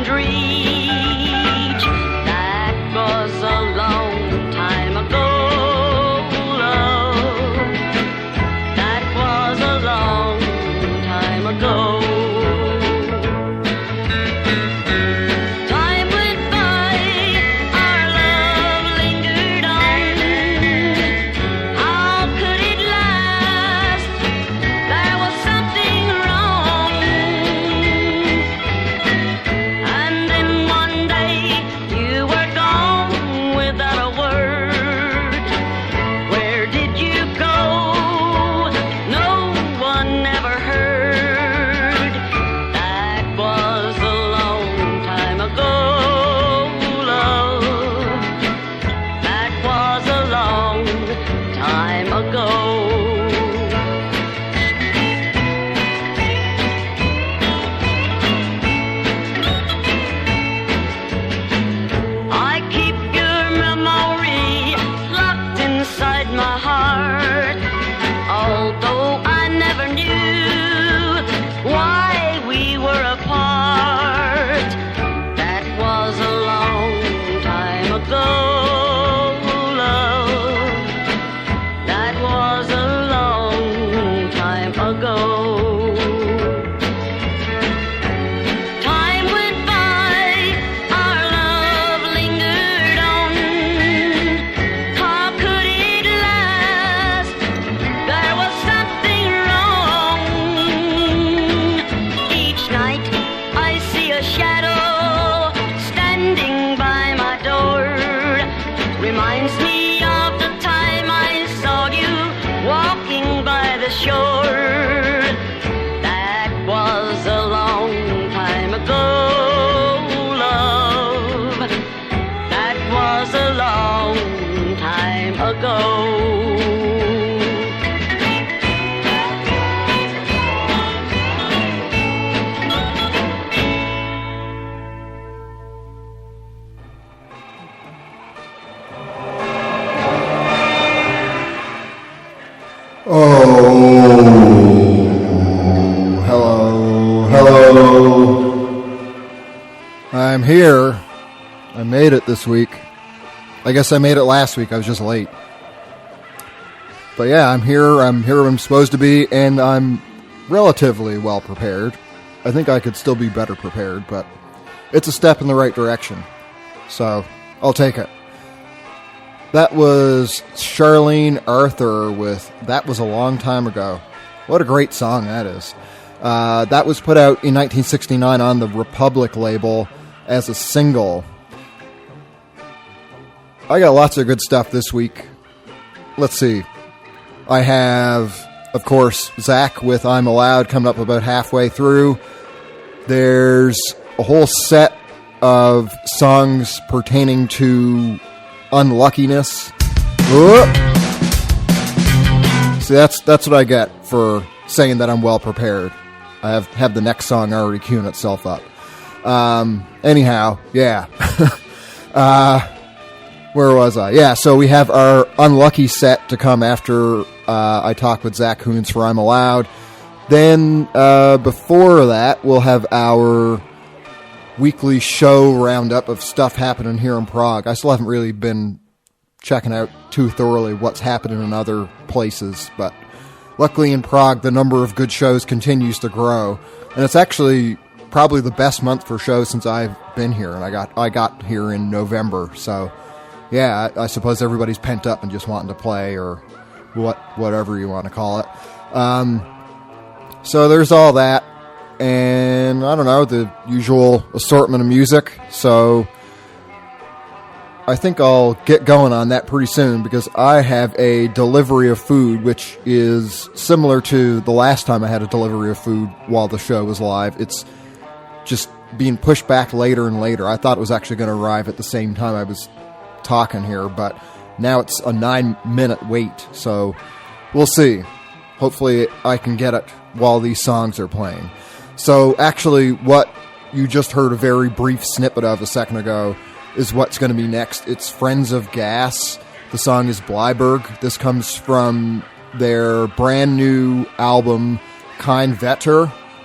couldn't reach. That was a long time ago, love. That was a long time ago. Time went by, our love lingered on. How could it last? There was something wrong. And then one day you were gone without a word. Where did you go? No one ever heard. That was a long time ago, love. That was a long time ago. I keep your memory locked inside my heart, although I never knew why we were apart. That was a long time ago, love. That was a long time ago. Time went by, our love lingered on. How could it last? There was something wrong. Each night I see a shadow standing by my door. Reminds me of the time I saw you walking by the shore. That was a long time ago, love. That was a long time ago. Hello. I'm here. I made it this week. I guess I made it last week. I was just late. But yeah, I'm here. I'm here where I'm supposed to be, and I'm relatively well prepared. I think I could still be better prepared, but it's a step in the right direction. So, I'll take it. That was Charline Arthur with That Was a Long Time Ago. What a great song that is. That was put out in 1969 on the Republic label as a single. I got lots of good stuff this week. Let's see. I have, of course, Zach with I'm Allowed coming up about halfway through. There's a whole set of songs pertaining to unluckiness. Whoop. See, that's what I get for saying that I'm well prepared. I have the next song already queuing itself up. Anyhow, yeah. Where was I? Yeah, so we have our unlucky set to come after I talk with Zach Hoons for I'm Allowed. Then, before that, we'll have our weekly show roundup of stuff happening here in Prague. I still haven't really been checking out too thoroughly what's happening in other places, but luckily in Prague, the number of good shows continues to grow, and it's actually probably the best month for shows since I've been here, and I got here in November, so yeah, I suppose everybody's pent up and just wanting to play, or whatever you want to call it. So there's all that, and I don't know, the usual assortment of music, so I think I'll get going on that pretty soon, because I have a delivery of food, which is similar to the last time I had a delivery of food while the show was live. It's just being pushed back later and later. I thought it was actually going to arrive at the same time I was talking here, but now it's a 9-minute wait, so we'll see. Hopefully I can get it while these songs are playing. So actually what you just heard a very brief snippet of a second ago is what's going to be next. It's Friends of Gas. The song is Blaiberg. This comes from their brand new album, Kein,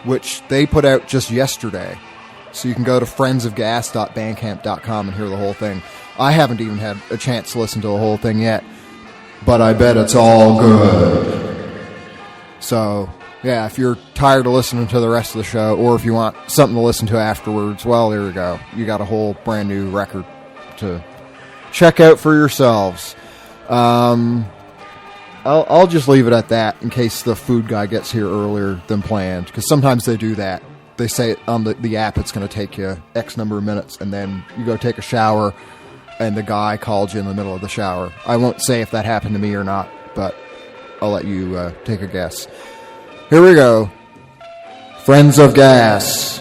which they put out just yesterday. So you can go to friendsofgas.bandcamp.com and hear the whole thing. I haven't even had a chance to listen to the whole thing yet, but I bet it's all good. So, yeah, if you're tired of listening to the rest of the show, or if you want something to listen to afterwards, well, there you go. You got a whole brand new record to check out for yourselves. I'll just leave it at that in case the food guy gets here earlier than planned, because sometimes they do that. They say on the app it's going to take you X number of minutes, and then you go take a shower, and the guy called you in the middle of the shower. I won't say if that happened to me or not, but I'll let you take a guess. Here we go. Friends of Gas.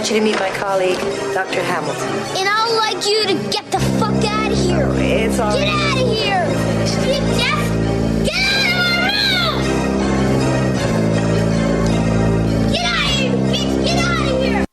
want you to meet my colleague, Dr. Hamilton. And I'd like you to get the fuck out of here. It's all Get out of here! Steve Jeff, get out of my room! Get out of here, bitch! Get out of here!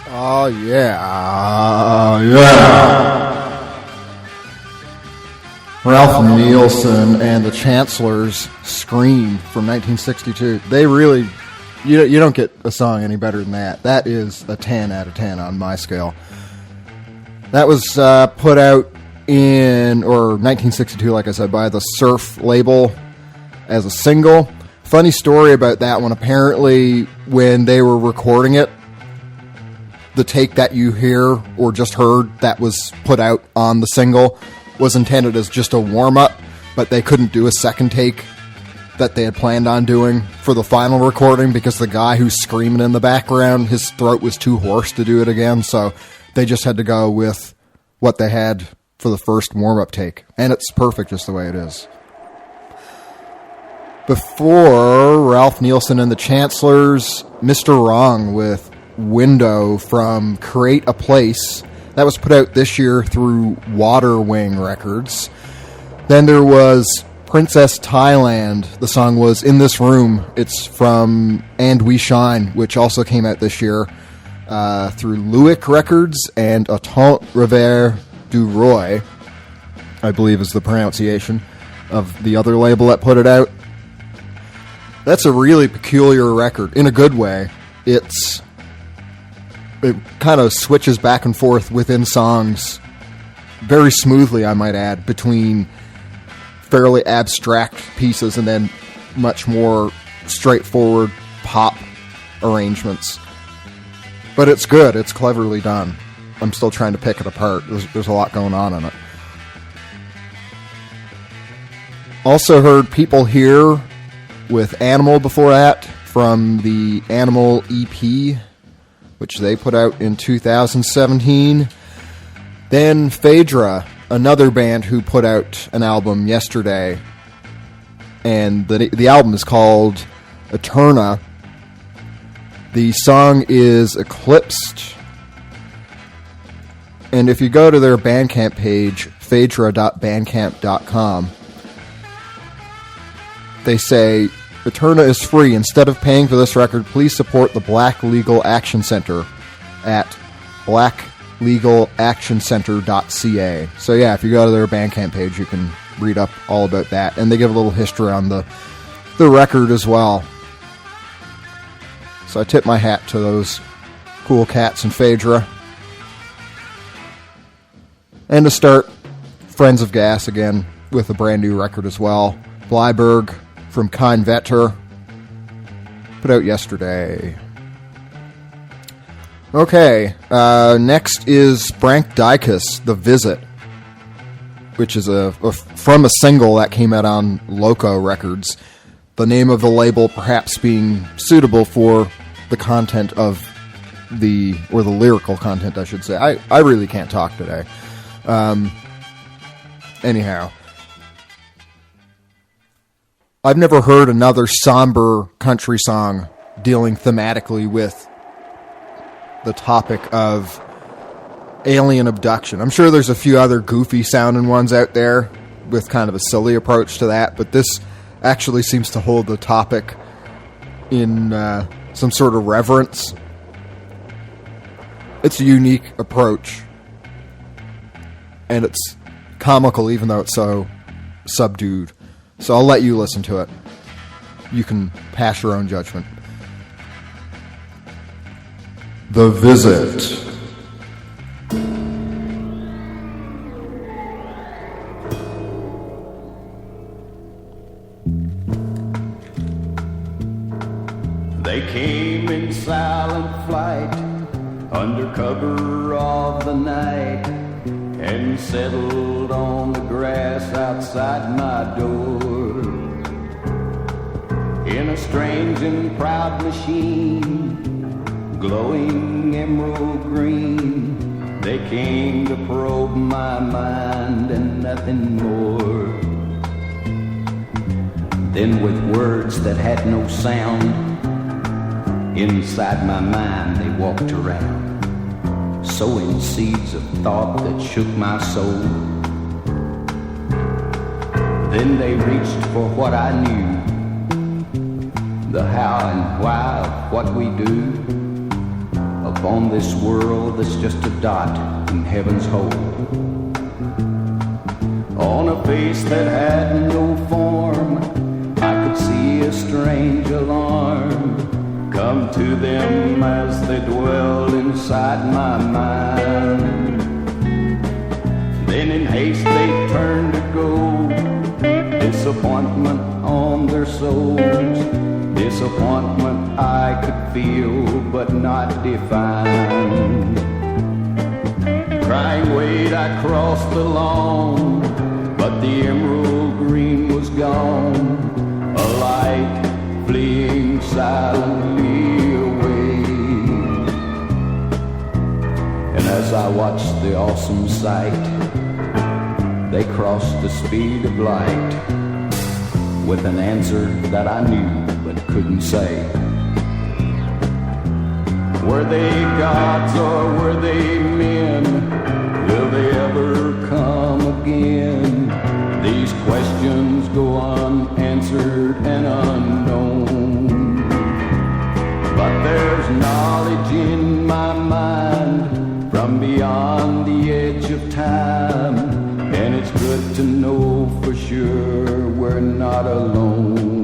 Oh, yeah. Ralph Nielsen and the Chancellors' Scream from 1962. They really, you don't get a song any better than that. That is a 10 out of 10 on my scale. That was put out in 1962, like I said, by the Surf label as a single. Funny story about that one. Apparently, when they were recording it, the take that you hear or just heard that was put out on the single was intended as just a warm-up, but they couldn't do a second take that they had planned on doing for the final recording because the guy who's screaming in the background, his throat was too hoarse to do it again, so they just had to go with what they had for the first warm-up take. And it's perfect just the way it is. Before Ralph Nielsen and the Chancellors, Mr. Wrong with Window from Create a Place. That was put out this year through Water Wing Records. Then there was Princess Thailand. The song was In This Room. It's from And We Shine, which also came out this year through Luik Records and Tant Rêver du Roi, I believe is the pronunciation of the other label that put it out. That's a really peculiar record, in a good way. It kind of switches back and forth within songs very smoothly, I might add, between fairly abstract pieces and then much more straightforward pop arrangements. But it's good. It's cleverly done. I'm still trying to pick it apart. There's a lot going on in it. Also heard People Here with Animal before that from the Animal EP, which they put out in 2017. Then Phèdre, another band who put out an album yesterday, and the album is called Eterna. The song is Eclipsed, and if you go to their Bandcamp page, phèdre.bandcamp.com, they say, Eterna is free. Instead of paying for this record, please support the Black Legal Action Center at blacklegalactioncenter.ca. So yeah, if you go to their Bandcamp page, you can read up all about that. And they give a little history on the record as well. So I tip my hat to those cool cats in Phèdre. And to start, Friends of Gas again with a brand new record as well. Blaiberg from Kein put out yesterday. Okay, next is Frank Dycus, The Visit, which is from a single that came out on Loco Records. The name of the label perhaps being suitable for the content of the lyrical content, I should say. I really can't talk today. Anyhow, I've never heard another somber country song dealing thematically with the topic of alien abduction. I'm sure there's a few other goofy sounding ones out there with kind of a silly approach to that, but this actually seems to hold the topic in some sort of reverence. It's a unique approach, and it's comical even though it's so subdued. So I'll let you listen to it. You can pass your own judgment. The Visit. They came in silent flight under cover of the night and settled on the grass outside my door. In a strange and proud machine, glowing emerald green, they came to probe my mind and nothing more. Then with words that had no sound, inside my mind they walked around, sowing seeds of thought that shook my soul. Then they reached for what I knew, the how and why of what we do, upon this world that's just a dot in heaven's hole. On a face that had no form, I could see a strange alarm come to them as they dwelled inside my mind. Then in haste they turned to go, disappointment on their souls, disappointment I could feel but not define. Crying, wait, I crossed the lawn, but the emerald green was gone, a light fleeing silently away. And as I watched the awesome sight, they crossed the speed of light with an answer that I knew but couldn't say. Were they gods or were they men? Will they ever come again? These questions go unanswered and unknown. But there's knowledge in my mind from beyond the edge of time, and it's good to know for sure we're not alone.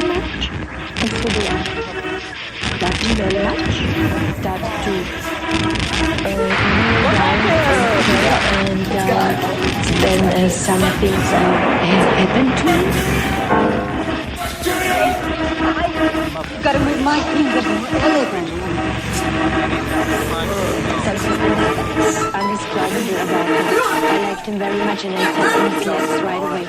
Thank you very much. Start to and then some things have happened to me. I've got to move my things up elegantly. Something undescribable about him. I liked him very much and I felt his yes right away.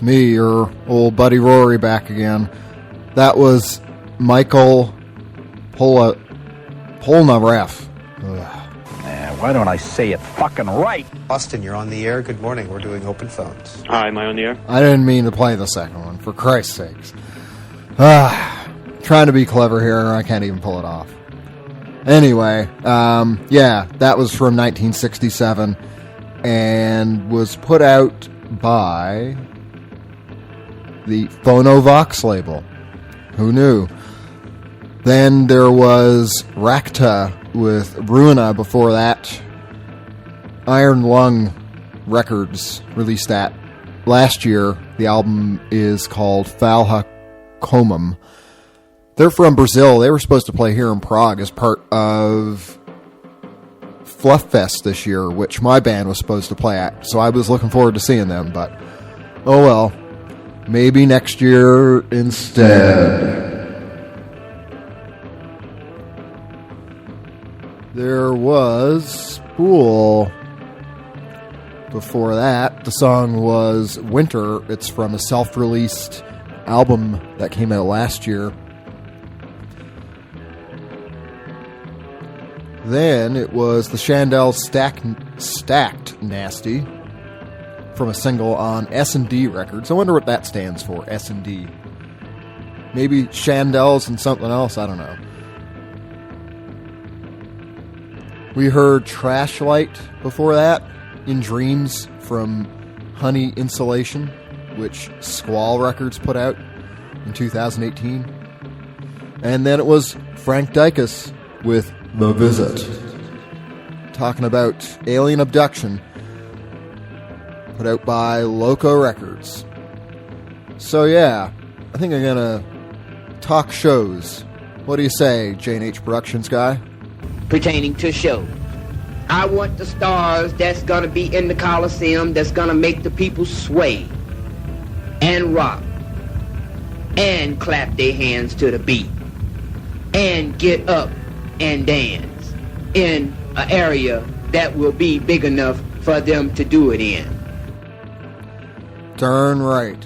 me, your old buddy Rory, back again. That was Michel Polnareff. Why don't I say it fucking right? Austin, you're on the air. Good morning. We're doing open phones. Hi, am I on the air? I didn't mean to play the second one, for Christ's sakes. Trying to be clever here, I can't even pull it off. Anyway, yeah, that was from 1967 and was put out by the Phono Vox label. Who knew? Then there was RAKTA with Ruína before that. Iron Lung Records released that last year. The album is called Falha Comum. They're from Brazil. They were supposed to play here in Prague as part of Fluff Fest this year, which my band was supposed to play at. So I was looking forward to seeing them, but oh well. Maybe next year instead. There was Spool. Before that, the song was Winter. It's from a self-released album that came out last year. Then it was the Shandels Stacked Nasty from a single on S&D Records. I wonder what that stands for, S&D. Maybe Shandels and something else, I don't know. We heard Trashlight before that, In Dreams from Honey Insulation, which Squall Records put out in 2018. And then it was Frank Dycus with The Visit, talking about alien abduction, put out by Loco Records. So yeah, I think I'm gonna talk shows. What do you say, J&H Productions guy? Pertaining to show, I want the stars that's gonna be in the Coliseum, that's gonna make the people sway and rock and clap their hands to the beat and get up and dance in an area that will be big enough for them to do it in. Darn right.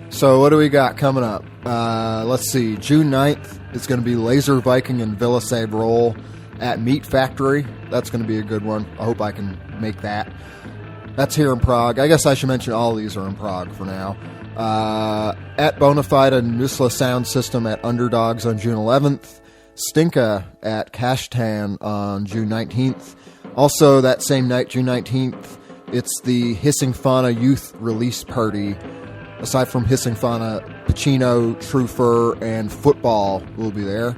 So what do we got coming up? Let's see. June 9th is going to be Laser Viking and Villa Save Roll at Meat Factory. That's going to be a good one. I hope I can make that. That's here in Prague. I guess I should mention all these are in Prague for now. At Bonafide and Nusla Sound System at Underdogs on June 11th. Stinka at Kashtan on June 19th. Also, that same night, June 19th, it's the Hissing Fauna Youth Release Party. Aside from Hissing Fauna, Pacino, True Fur, and Football will be there.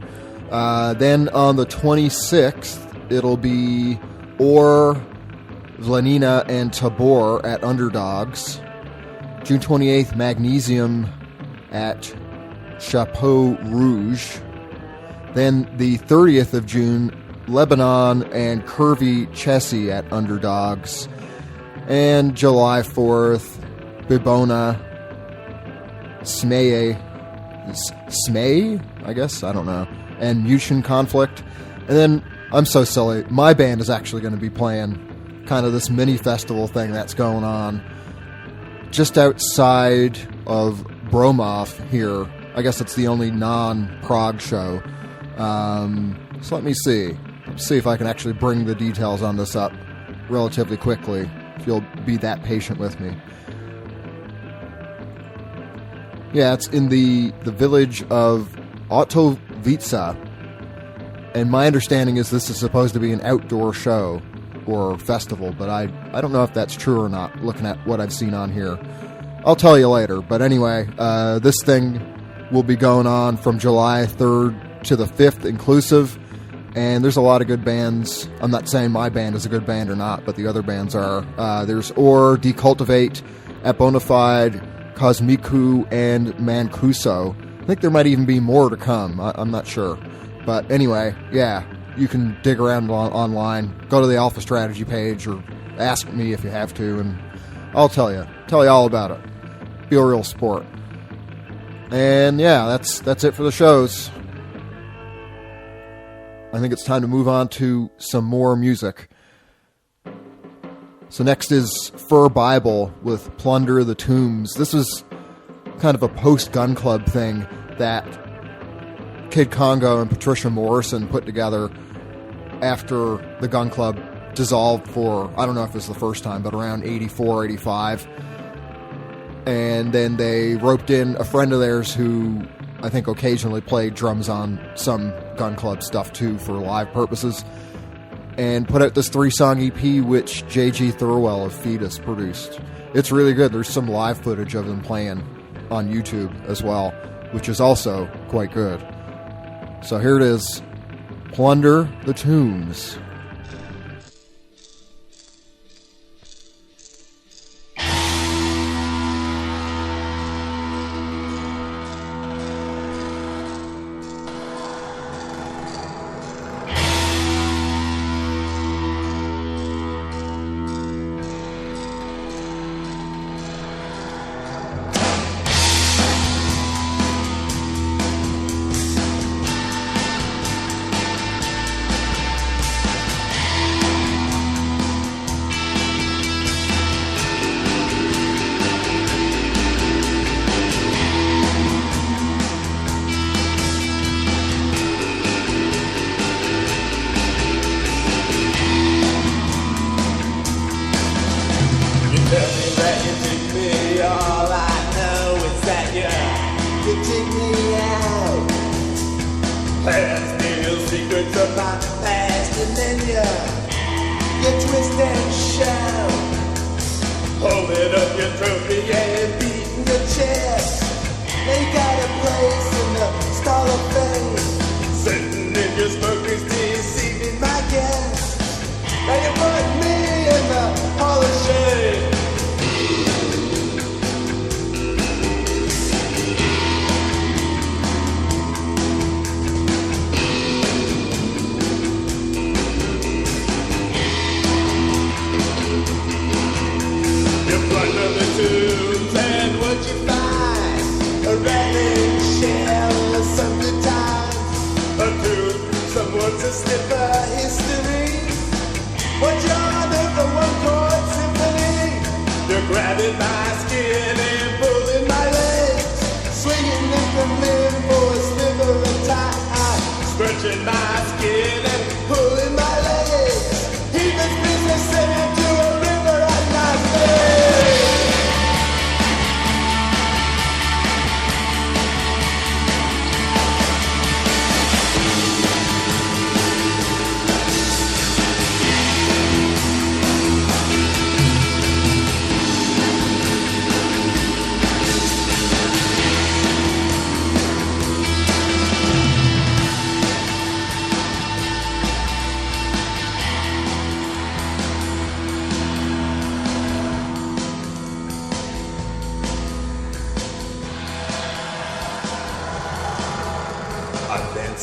Then on the 26th, it'll be Or, Vlanina, and Tabor at Underdogs. June 28th, Magnesium at Chapeau Rouge. Then the 30th of June, Lebanon and Curvy Chessie at Underdogs. And July 4th, Bibona, Smay, I guess? I don't know. And Mution Conflict. And then, I'm so silly, my band is actually going to be playing kind of this mini festival thing that's going on just outside of Bromov here. I guess it's the only non-Prague show. So let me see. Let's see if I can actually bring the details on this up relatively quickly, if you'll be that patient with me. Yeah, it's in the village of Otovica, and my understanding is this is supposed to be an outdoor show or festival, but I don't know if that's true or not, looking at what I've seen on here. I'll tell you later, but anyway, this thing will be going on from July 3rd to the 5th inclusive, and there's a lot of good bands. I'm not saying my band is a good band or not, but the other bands are. There's Or, Decultivate, at Bonafide, Cosmiku, and Mancuso. I think there might even be more to come. I'm not sure. But anyway, yeah, you can dig around online, go to the Alpha Strategy page, or ask me if you have to, and I'll tell you all about it. Be a real sport. And yeah, that's it for the shows. I think it's time to move on to some more music. So next is Fur Bible with Plunder the Tombs. This was kind of a post-Gun Club thing that Kid Congo and Patricia Morrison put together after the Gun Club dissolved for, I don't know if it was the first time, but around 84, 85. And then they roped in a friend of theirs who I think occasionally played drums on some Gun Club stuff too for live purposes, and put out this 3-song EP which J.G. Thirlwell of Fetus produced. It's really good. There's some live footage of them playing on YouTube as well, which is also quite good. So here it is, Plunder the Tombs.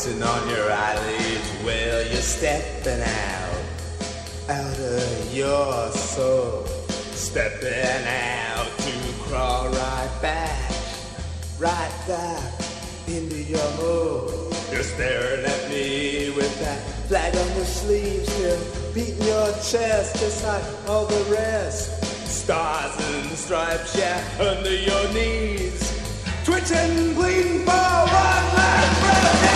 On your eyelids, well, you're stepping out of your soul, stepping out to crawl right back into your hole. You're staring at me with that flag on your sleeve, still beating your chest just like all the rest. Stars and stripes, yeah, under your knees, twitching, bleeding for one last breath.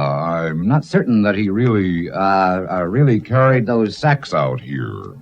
I'm not certain that he really carried those sacks out here.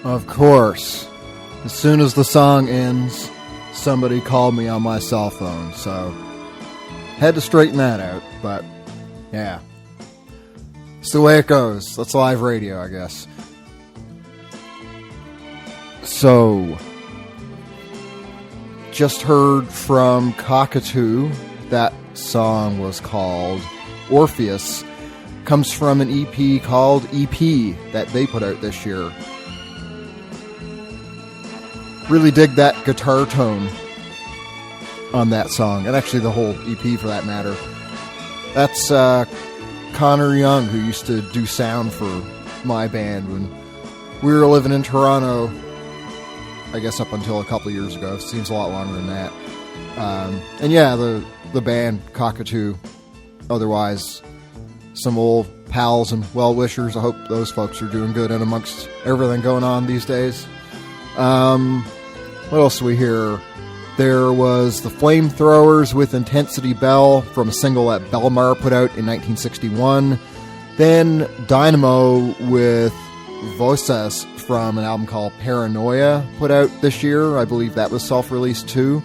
Of course. As soon as the song ends, somebody called me on my cell phone, so had to straighten that out, but yeah. It's the way it goes. That's live radio, I guess. So, just heard from Cockatoo. That song was called Orpheus. Comes from an EP called EP that they put out this year. Really dig that guitar tone on that song, and actually the whole EP for that matter. That's Connor Young, who used to do sound for my band when we were living in Toronto, I guess up until a couple of years ago. Seems a lot longer than that. And yeah, the band Cockatoo, otherwise some old pals and well-wishers. I hope those folks are doing good and amongst everything going on these days. What else do we hear? There was the Flamethrowers with Intensity Bell from a single that Belmar put out in 1961. Then Dynamo with Voces from an album called Paranoia put out this year. I believe that was self-released too.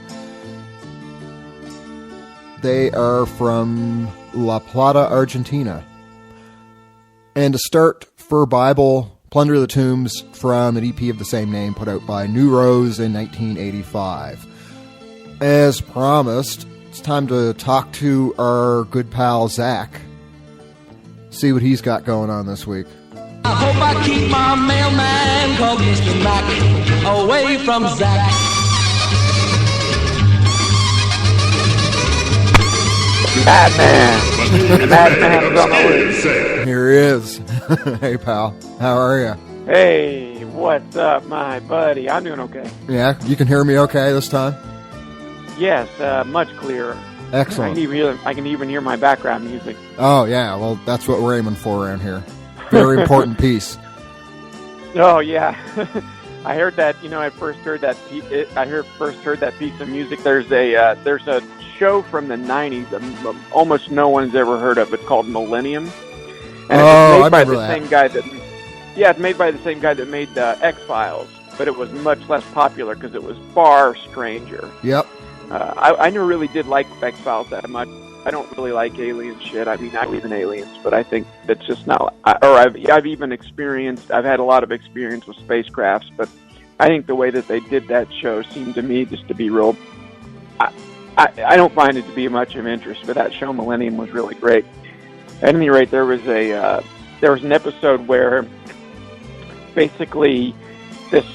They are from La Plata, Argentina. And to start, Fur Bible, Plunder the Tombs from an EP of the same name put out by New Rose in 1985. As promised, it's time to talk to our good pal Zach. See what he's got going on this week. I hope I keep my mailman called Mr. Mac away from Zach. Madman's on the way. Here he is. Hey, pal. How are you? Hey, what's up, my buddy? I'm doing okay. Yeah, you can hear me okay this time? Yes, much clearer. Excellent. I can even hear my background music. Oh, yeah. Well, that's what we're aiming for around here. Very important piece. Oh, yeah. I heard that, I first heard that piece of music. There's a show from the 90s that almost no one's ever heard of. It's called Millennium. And it's made by the same guy that... Yeah, it's made by the same guy that made X-Files, but it was much less popular because it was far stranger. Yep. I never really did like X-Files that much. I don't really like alien shit. I mean, I believe in aliens, but I think that's just not... I've had a lot of experience with spacecrafts, but I think the way that they did that show seemed to me just to be real... I don't find it to be much of interest, but that show Millennium was really great. At any rate, there was an episode where basically this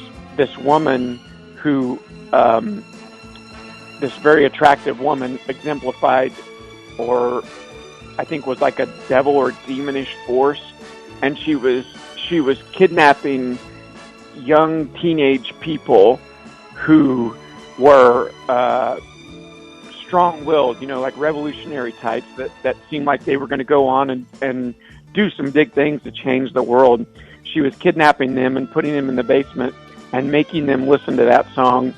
woman who this very attractive woman exemplified, or I think was like a devil or demonish force, and she was kidnapping young teenage people who were strong-willed, like revolutionary types that seemed like they were going to go on and do some big things to change the world. She was kidnapping them and putting them in the basement and making them listen to that song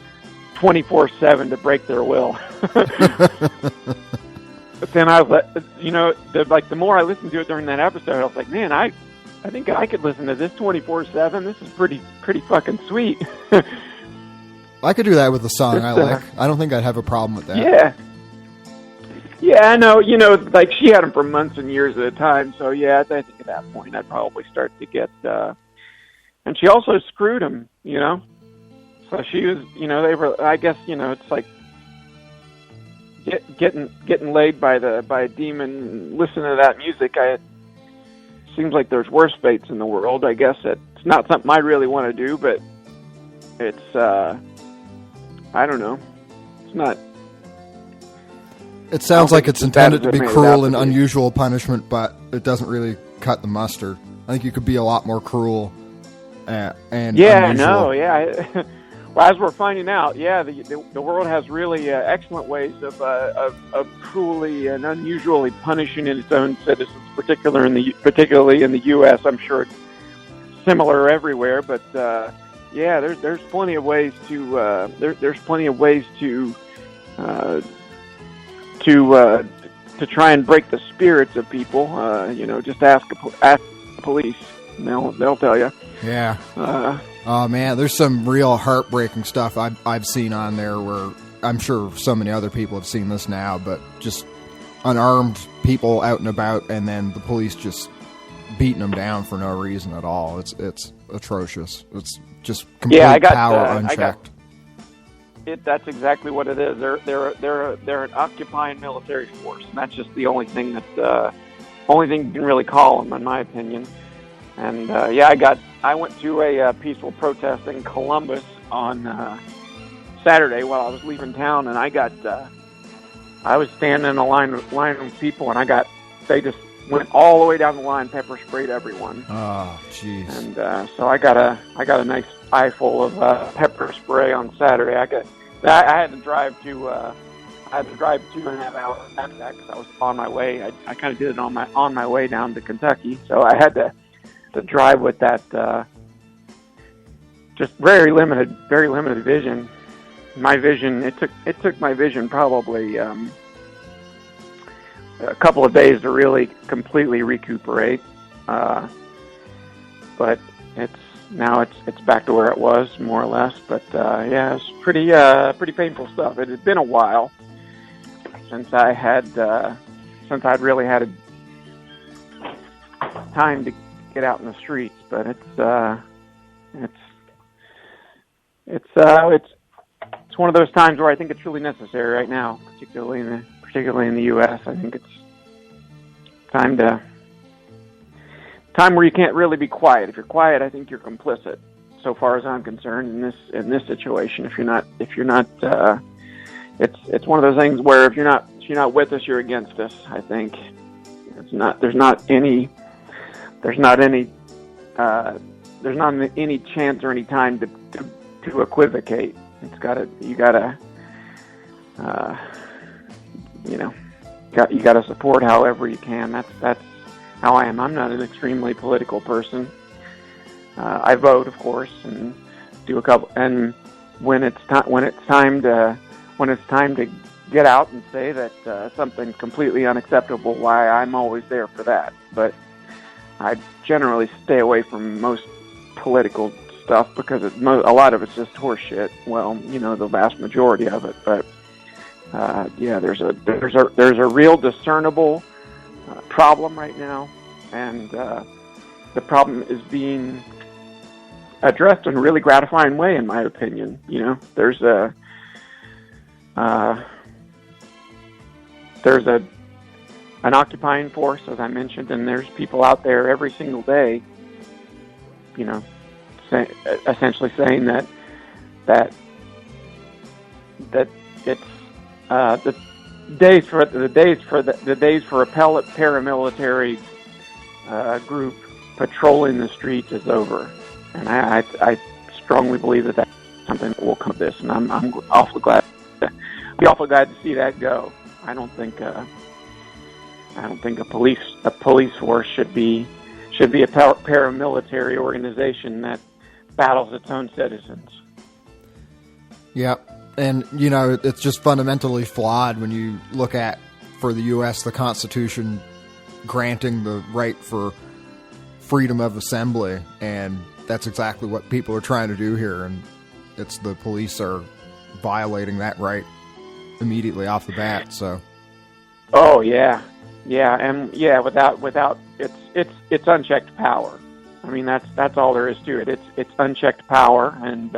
24/7 to break their will. But then the more I listened to it during that episode, I was like, man, I think I could listen to this 24/7. This is pretty fucking sweet. I could do that with a song I like. I don't think I'd have a problem with that. Yeah. Yeah, I know. Like she had them for months and years at a time. So yeah, I think at that point I'd probably start to get. And she also screwed him. So she was. They were. I guess. It's like getting laid by a demon. And listening to that music. Seems like there's worse fates in the world. I guess it's not something I really want to do, but it's. I don't know. It's not. It sounds like it's intended to be cruel and unusual punishment, but it doesn't really cut the mustard. I think you could be a lot more cruel and unusual. No, yeah. Well, as we're finding out, yeah, the world has really excellent ways of cruelly and unusually punishing its own citizens, particularly in the U.S. I'm sure it's similar everywhere, but yeah, there's plenty of ways to there's plenty of ways to try and break the spirits of people. Just ask the police. They'll tell you. Yeah. Oh man, there's some real heartbreaking stuff I've seen on there where I'm sure so many other people have seen this now, but just unarmed people out and about, and then the police just beating them down for no reason at all. It's atrocious. It's just complete power unchecked. That's exactly what it is. They're an occupying military force, and that's just the only thing that only thing you can really call them, in my opinion. And I went to a peaceful protest in Columbus on Saturday while I was leaving town, and I was standing in a line of people, and they just went all the way down the line, pepper sprayed everyone. Oh, jeez. And so I got a nice eyeful of pepper spray on Saturday. I had to drive 2.5 hours after that because I was on my way. I kind of did it on my way down to Kentucky, so I had to drive with that just very limited vision. My vision, it took my vision probably a couple of days to really completely recuperate. But it's back to where it was, more or less. But it's pretty painful stuff. It had been a while since I'd really had time to get out in the streets. But it's one of those times where I think it's really necessary right now, particularly in the U.S. I think it's time where you can't really be quiet. If you're quiet, I think you're complicit. So far as I'm concerned, in this situation, if you're not, it's one of those things where if you're not with us, you're against us. I think there's not any chance or any time to equivocate. You gotta support however you can. That's how I am. I'm not an extremely political person. I vote, of course, and do a couple. And when it's time to get out and say that something's completely unacceptable, why I'm always there for that. But I generally stay away from most political stuff because a lot of it's just horseshit. Well, the vast majority of it. But there's a real discernible problem right now, and the problem is being addressed in a really gratifying way, in my opinion. There's an occupying force, as I mentioned, and there's people out there every single day, essentially saying that it's the days for a paramilitary group patrolling the streets is over, and I strongly believe that that's something that will come to this, and I'm awfully glad to see that go. I don't think a police force should be a paramilitary organization that battles its own citizens. Yeah, and it's just fundamentally flawed when you look at, for the U.S., the Constitution granting the right for freedom of assembly, and that's exactly what people are trying to do here, and it's the police are violating that right immediately off the bat. So, oh yeah, without it's unchecked power. I mean, that's all there is to it. It's unchecked power, and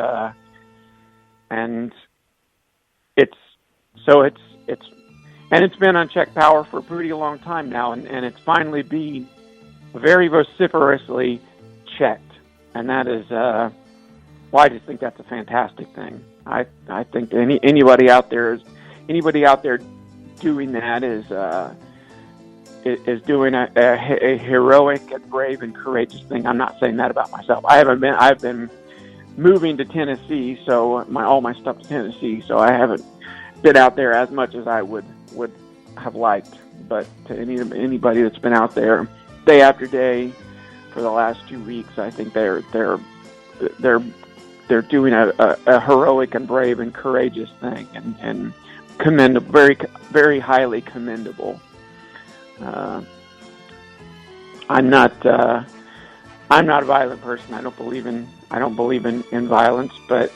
it's been unchecked power for a pretty long time now, and it's finally being very vociferously checked, and that is I just think that's a fantastic thing. I think anybody out there doing that is doing a heroic and brave and courageous thing. I'm not saying that about myself. I've been moving to Tennessee, so all my stuff's Tennessee, so I haven't been out there as much as I would have liked. But to anybody that's been out there day after day for the last 2 weeks, I think they're doing a heroic and brave and courageous thing, and commendable, very, very highly commendable. I'm not I'm not a violent person. I don't believe in violence, but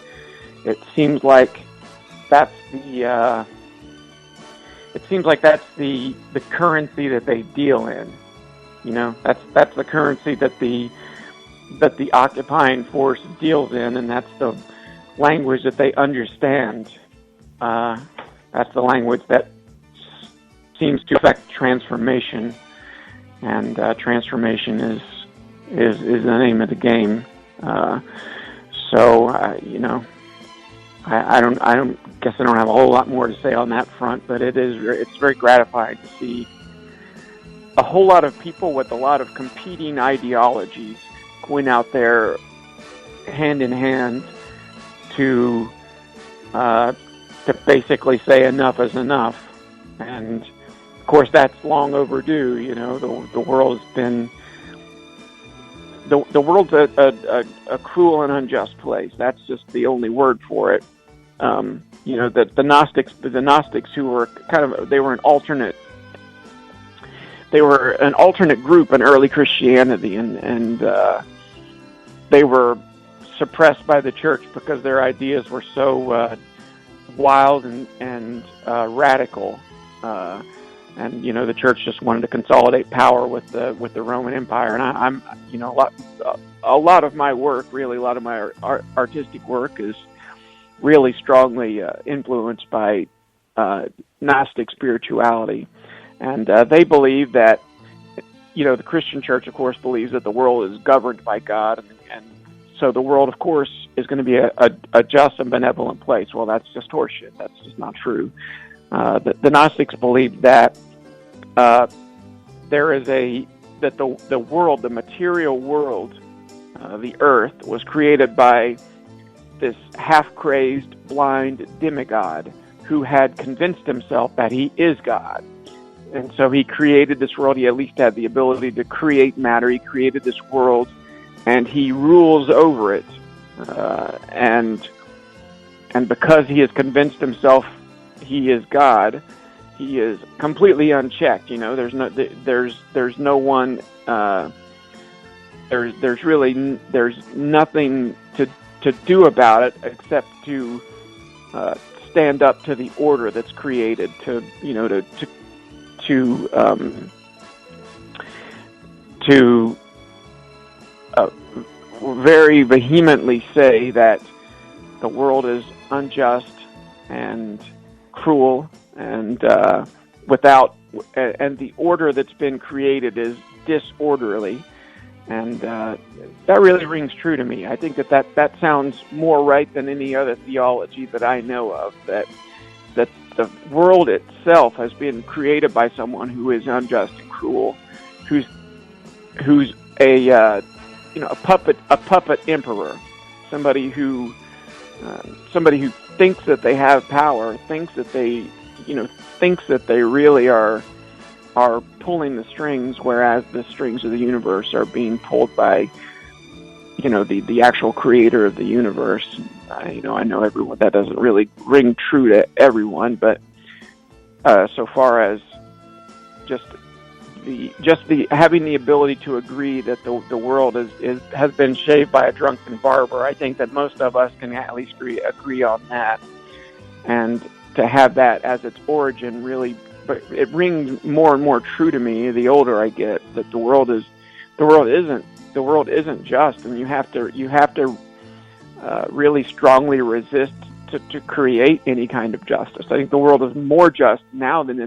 it seems like that's the currency that they deal in. That's the currency that the occupying force deals in, and that's the language that they understand. That's the language that seems to affect transformation, and transformation is the name of the game. I don't guess I don't have a whole lot more to say on that front, but it's very gratifying to see a whole lot of people with a lot of competing ideologies going out there hand in hand to basically say enough is enough. And of course that's long overdue. The world's been the world's a cruel and unjust place. That's just the only word for it. The Gnostics who were they were an alternate group in early Christianity, and they were suppressed by the church because their ideas were so wild and radical. And the church just wanted to consolidate power with the Roman Empire. And I'm a lot of my work, really, a lot of my artistic work is really strongly influenced by Gnostic spirituality. And they believe that, the Christian church, of course, believes that the world is governed by God, and so the world, of course, is going to be a just and benevolent place. Well, that's just horseshit. That's just not true. The Gnostics believe that the world, the material world, the earth, was created by this half-crazed, blind demigod who had convinced himself that he is God. And so he created this world. He at least had the ability to create matter. He created this world, and he rules over it. And because he has convinced himself he is God, he is completely unchecked. There's nothing to do about it except to stand up to the order that's created, to very vehemently say that the world is unjust and cruel, and the order that's been created is disorderly, and that really rings true to me. I think that sounds more right than any other theology that I know of. That the world itself has been created by someone who is unjust and cruel, who's a puppet emperor, somebody who thinks that they have power, thinks that they really are pulling the strings, whereas the strings of the universe are being pulled by the actual creator of the universe. I know everyone, that doesn't really ring true to everyone, but so far as just the having the ability to agree that the world has been shaped by a drunken barber, I think that most of us can at least agree on that, and to have that as its origin really, but it rings more and more true to me the older I get, that the world isn't just, and you have to really strongly resist to create any kind of justice. I think the world is more just now than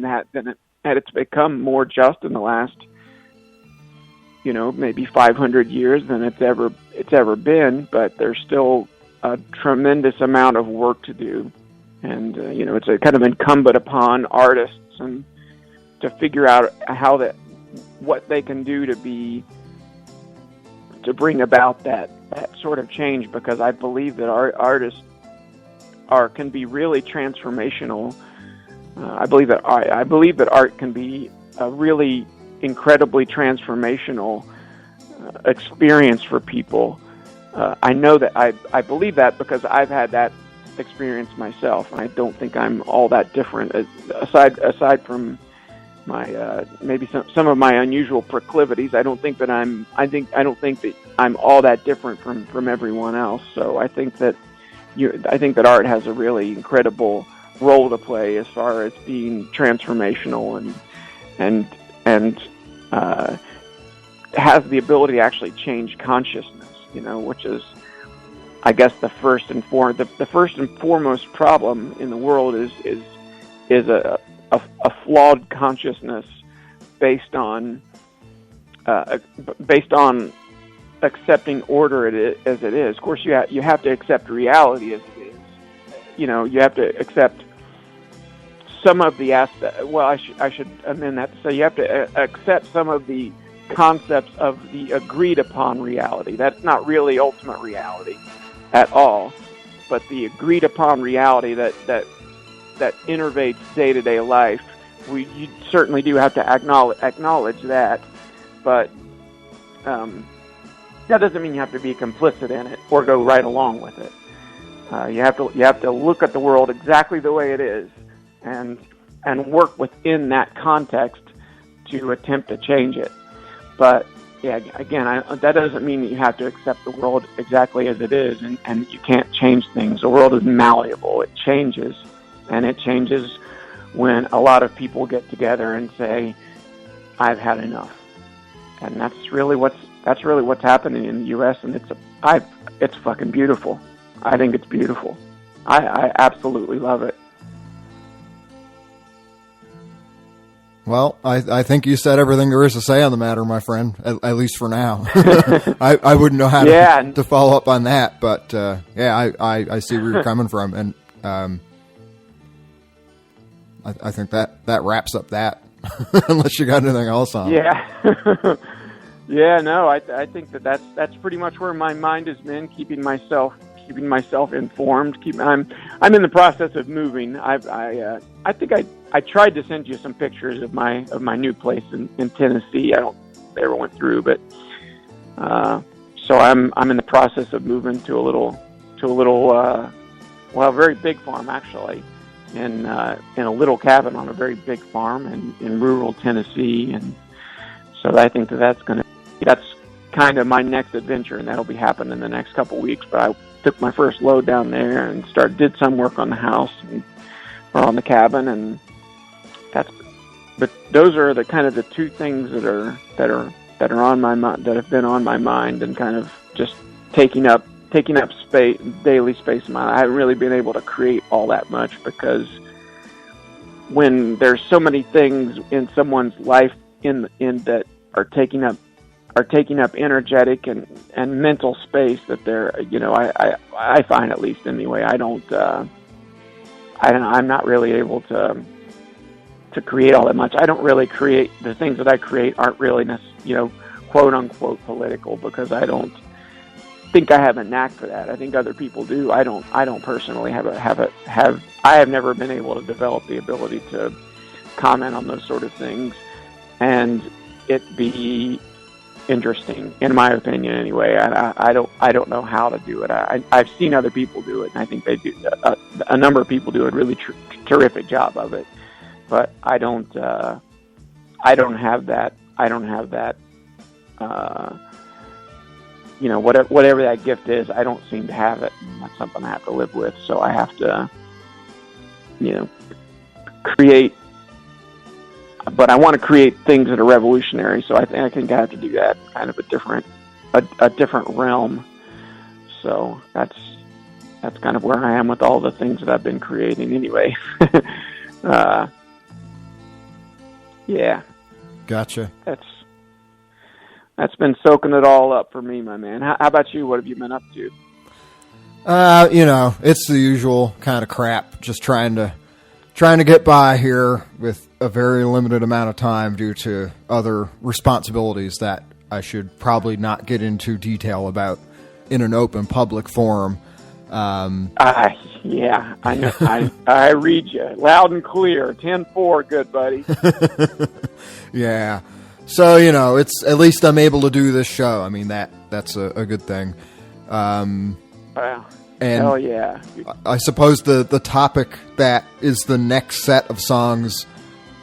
it's become more just in the last, maybe 500 years than it's ever been. But there's still a tremendous amount of work to do, and it's a kind of incumbent upon artists and to figure out what they can do to bring about that sort of change, because I believe that artists can be really transformational. I believe that art can be a really incredibly transformational experience for people. I know that I believe that because I've had that experience myself, and I don't think I'm all that different. Aside from maybe some of my unusual proclivities. I don't think that I'm all that different from everyone else. So I think that art has a really incredible role to play as far as being transformational and has the ability to actually change consciousness, which is, I guess, the first and foremost problem in the world is a flawed consciousness based on accepting order as it is. Of course, you have to accept reality as it is. You have to accept some of the aspect. Well, I should amend that to say you have to accept some of the concepts of the agreed upon reality. That's not really ultimate reality at all, but the agreed upon reality that innervates day-to-day life. You certainly do have to acknowledge that, but that doesn't mean you have to be complicit in it or go right along with it. You have to look at the world exactly the way it is and work within that context to attempt to change it. But yeah, again, that doesn't mean that you have to accept the world exactly as it is, and you can't change things. The world is malleable; it changes, and it changes when a lot of people get together and say, "I've had enough," and that's really what's happening in the U.S. And it's fucking beautiful. I think it's beautiful. I absolutely love it. Well, I think you said everything there is to say on the matter, my friend, at least for now. I wouldn't know how to follow up on that, but I see where you're coming from, and I think that wraps up that, unless you got anything else on. Yeah. Yeah, no, I think that's pretty much where my mind has been, keeping myself informed. I'm in the process of moving. I think I tried to send you some pictures of my new place in Tennessee. They ever went through, but so I'm in the process of moving to a little very big farm actually, in a little cabin on a very big farm in rural Tennessee, and so I think that's kind of my next adventure, and that'll be happening in the next couple weeks. But I took my first load down there and did some work on the house or on the cabin, and but those are the kind of the two things that are on my mind, that have been on my mind, and kind of just taking up space, daily space in my life. I haven't really been able to create all that much, because when there's so many things in someone's life in that are taking up energetic and mental space, that they're, I find, at least anyway, I'm not really able to create all that much. I don't really create, the things that I create aren't really, quote unquote political, because I don't think I have a knack for that. I think other people do. I don't personally I have never been able to develop the ability to comment on those sort of things and it be interesting, in my opinion anyway. I don't know how to do it. I've seen other people do it, and I think they do. A number of people do a really terrific job of it, but I don't have that. Whatever that gift is, I don't seem to have it. And that's something I have to live with. So I have to, create. But I want to create things that are revolutionary, so I think I have to do that, kind of a different realm. So that's kind of where I am with all the things that I've been creating anyway. Yeah. Gotcha. That's been soaking it all up for me, my man. How about you? What have you been up to? It's the usual kind of crap, just trying to get by here with a very limited amount of time due to other responsibilities that I should probably not get into detail about in an open public forum. Yeah, I know. I read you loud and clear. 10-4, good buddy. Yeah. So, it's, at least I'm able to do this show. I mean, that's a good thing. Wow. And hell yeah. I suppose the topic that is the next set of songs,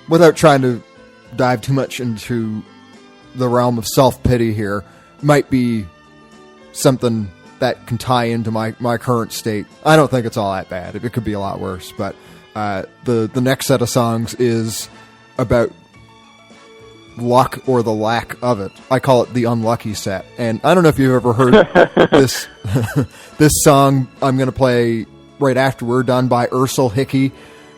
without trying to dive too much into the realm of self-pity here. Might be something that can tie into my current state. I don't think it's all that bad. It could be a lot worse, but the next set of songs is about luck or the lack of it. I call it the unlucky set. And I don't know if you've ever heard this this song I'm going to play right after we're done by Ursel Hickey,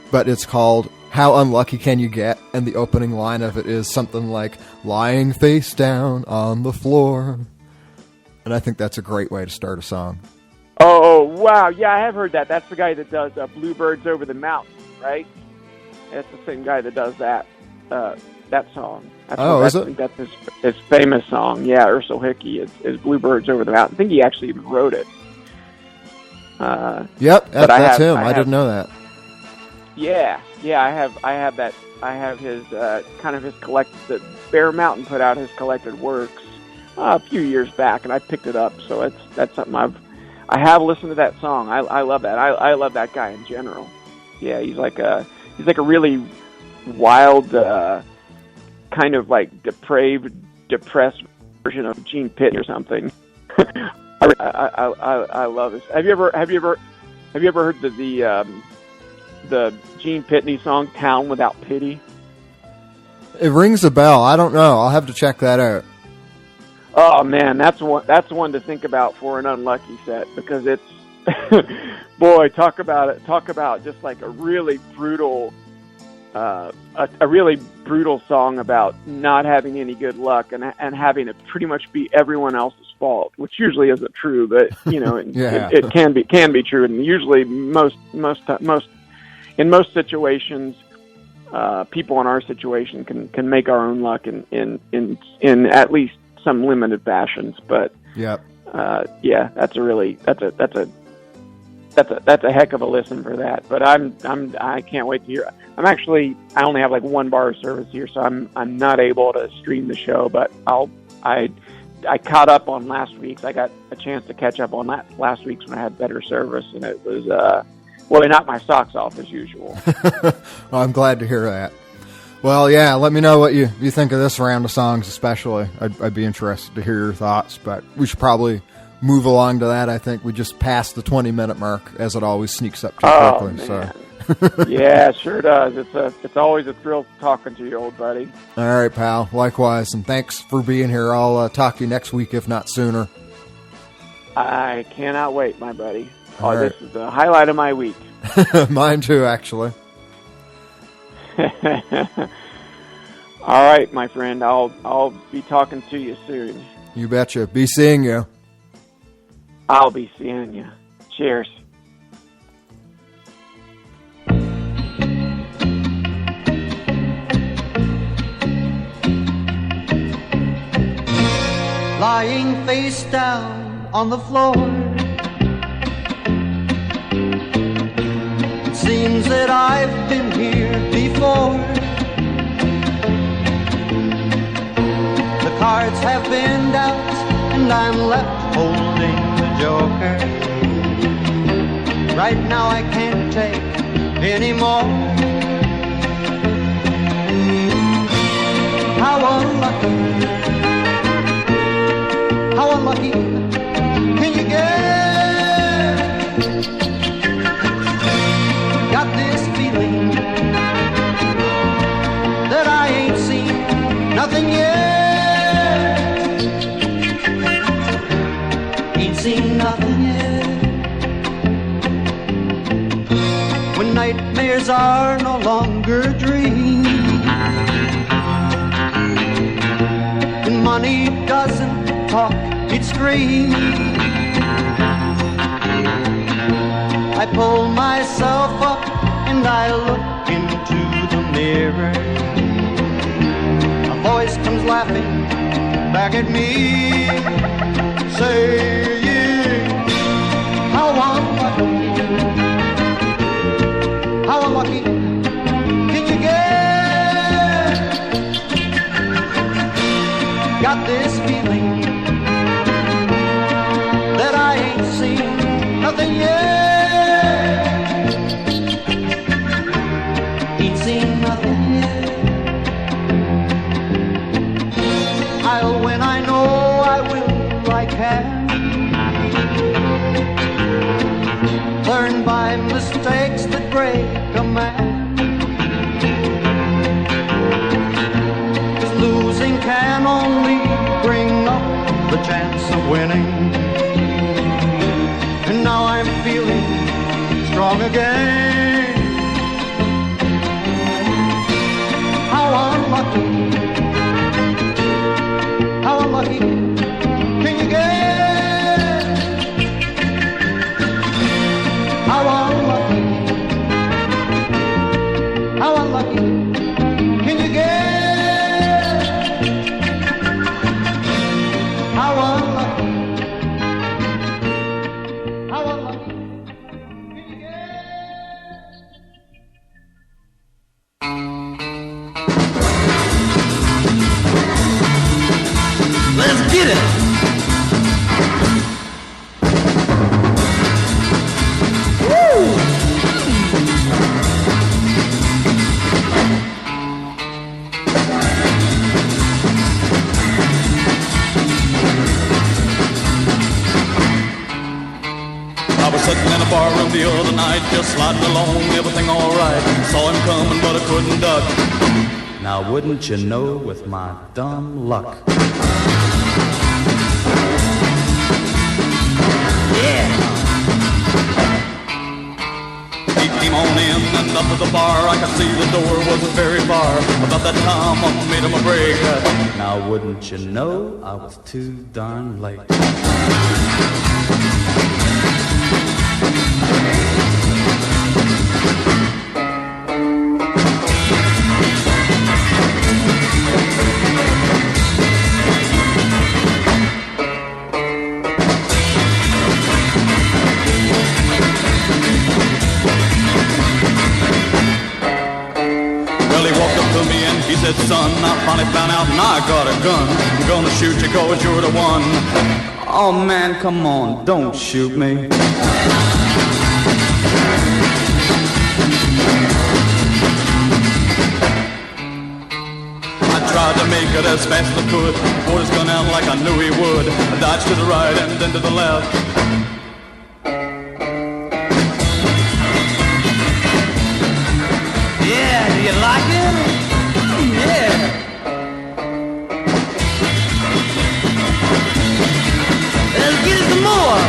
but it's called How Unlucky Can You Get? And the opening line of it is something like, lying face down on the floor. And I think that's a great way to start a song. Oh, wow. Yeah, I have heard that. That's the guy that does Bluebirds Over the Mountain, right? That's the same guy that does that song. That's is it? That's his famous song. Yeah, Ursel Hickey is Bluebirds Over the Mountain. I think he actually even wrote it. Yep, that's him. I didn't know that. Yeah, I have that. I have his kind of his collected. Bear Mountain put out his collected works a few years back, and I picked it up. So that's something I have listened to that song. I love that. I love that guy in general. Yeah, he's like a really wild, kind of like depraved, depressed version of Gene Pitney or something. I love this. Have you ever heard the Gene Pitney song "Town Without Pity"? It rings a bell. I don't know. I'll have to check that out. Oh man, that's one to think about for an unlucky set, because it's boy, talk about just like a really brutal song about not having any good luck and having it pretty much be everyone else's fault, which usually isn't true, but you know, yeah. it can be true, and usually in most situations, people in our situation can make our own luck in at least some limited fashions. But yeah, that's a heck of a listen for that. But I can't wait to hear. I only have like one bar of service here, so I'm not able to stream the show. But I caught up on last week's. I got a chance to catch up on last week's when I had better service, and it was well, it knocked my socks off as usual. Well, I'm glad to hear that. Well, yeah, let me know what you think of this round of songs, especially. I'd be interested to hear your thoughts, but we should probably move along to that. I think we just passed the 20-minute mark, as it always sneaks up too quickly. Man. So. Yeah, it sure does. It's always a thrill talking to you, old buddy. All right, pal. Likewise, and thanks for being here. I'll talk to you next week, if not sooner. I cannot wait, my buddy. All right. This is the highlight of my week. Mine too, actually. All right, my friend. I'll be talking to you soon. You betcha. Be seeing you. I'll be seeing you. Cheers. Lying face down on the floor, it seems that I've been here before. The cards have been dealt and I'm left holding the joker. Right now I can't take any more. How unlucky, how unlucky can you get? Got this feeling that I ain't seen nothing yet. Ain't seen nothing yet. When nightmares are no longer dreams, when money doesn't talk, it screams, I pull myself up and I look into the mirror. A voice comes laughing back at me, saying, how unlucky can you get? Got this feeling that I ain't seen nothing yet. Ain't seen nothing yet. break a man. 'Cause losing can only bring up the chance of winning. And now I'm feeling strong again. How unlucky, how unlucky can you get? How unlucky can you get? How unlucky can you get? Let's get it! Sitting in a bar room the other night, just sliding along, everything alright. Saw him coming, but I couldn't duck. Now wouldn't you know, with my dumb luck. Yeah. He came on in and up to the bar. I could see the door wasn't very far. About that time I made him a break. Now wouldn't you know, I was too darn late. He said, son, I finally found out and I got a gun. I'm gonna shoot you 'cause you're the one. Oh man, come on, don't shoot me. I tried to make it as fast as I could. Pulled his gun out like I knew he would. I dodged to the right and then to the left. Yeah, do you like it? Yeah. Let's get some more.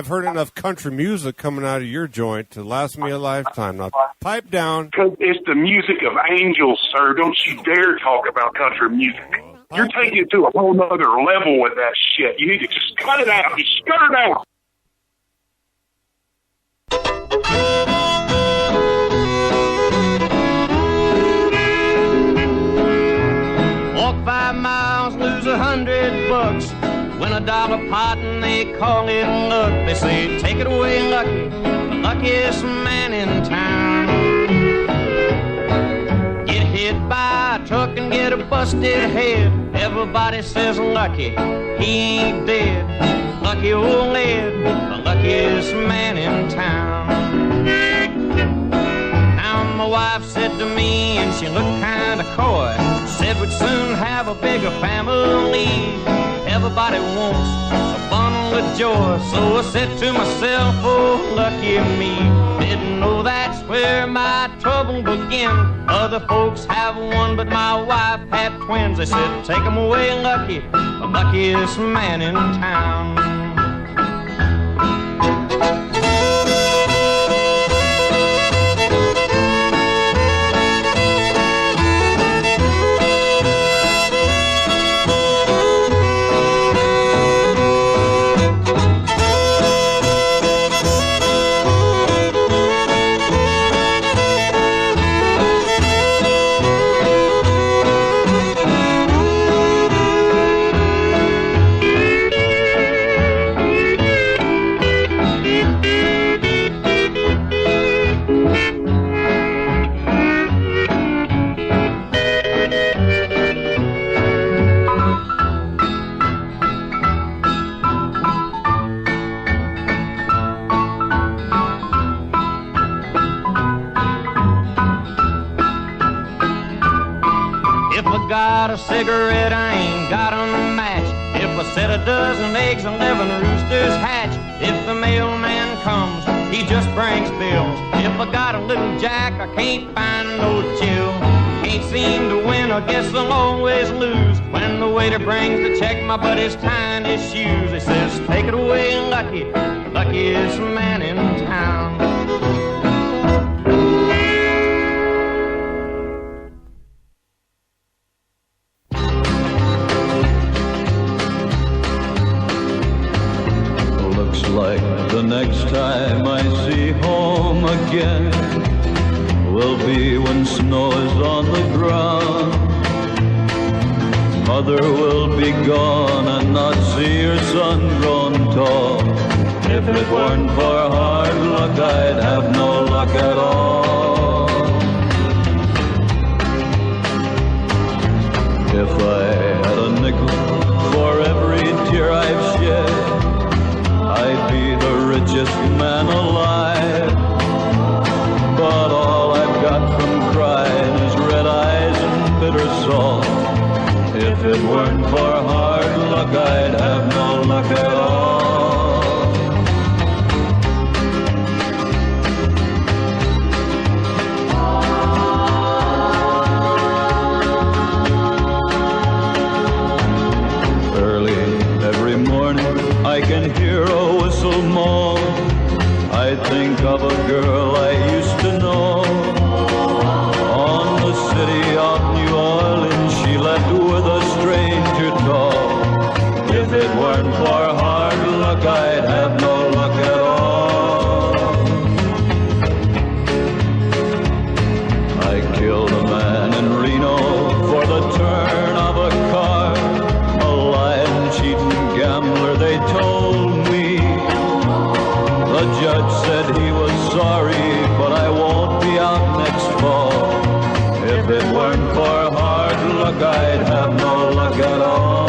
I've heard enough country music coming out of your joint to last me a lifetime. Now, pipe down. Because it's the music of angels, sir. Don't you dare talk about country music. You're taking it to a whole nother level with that shit. You need to just cut it out. Just cut it out. Walk 5 miles, lose $100. Win $1 pot and they call it luck. They say, take it away, Lucky, the luckiest man in town. Get hit by a truck and get a busted head. Everybody says Lucky, he ain't dead. Lucky old Ed, the luckiest man in town. Now my wife said to me, and she looked kind of coy, said we'd soon have a bigger family. Everybody wants a bundle of joy. So I said to myself, oh, lucky me. Didn't know that's where my trouble began. Other folks have one, but my wife had twins. They said, take 'em away, Lucky, the luckiest man in town. Got a cigarette, I ain't got a match. If I set a dozen eggs, 11 roosters hatch. If the mailman comes, he just brings bills. If I got a little jack, I can't find no chill. Can't seem to win, I guess I'll always lose. When the waiter brings the check, my buddy's tying his shoes. He says, take it away, Lucky, the luckiest man in town. Like the next time I see home again will be when snow is on the ground. Mother will be gone and not see her son grown tall. If it weren't for hard luck, I'd have no luck at all. If I had a nickel for every tear I've shed, I'd be the richest man alive. But all I've got from crying is red eyes and bitter salt. If it weren't for hard luck, I'd have no luck at all. Early every morning I can hear a whistle moan. I think of a girl I used to know. On the city of New Orleans she left with a stranger tall. If it weren't for hard luck, I'd have no luck at all. I killed a man in Reno for the turn of a card. A lying, cheating gambler, they told me. The judge said he was sorry, but I won't be out next fall. If it weren't for hard luck, I'd have no luck at all.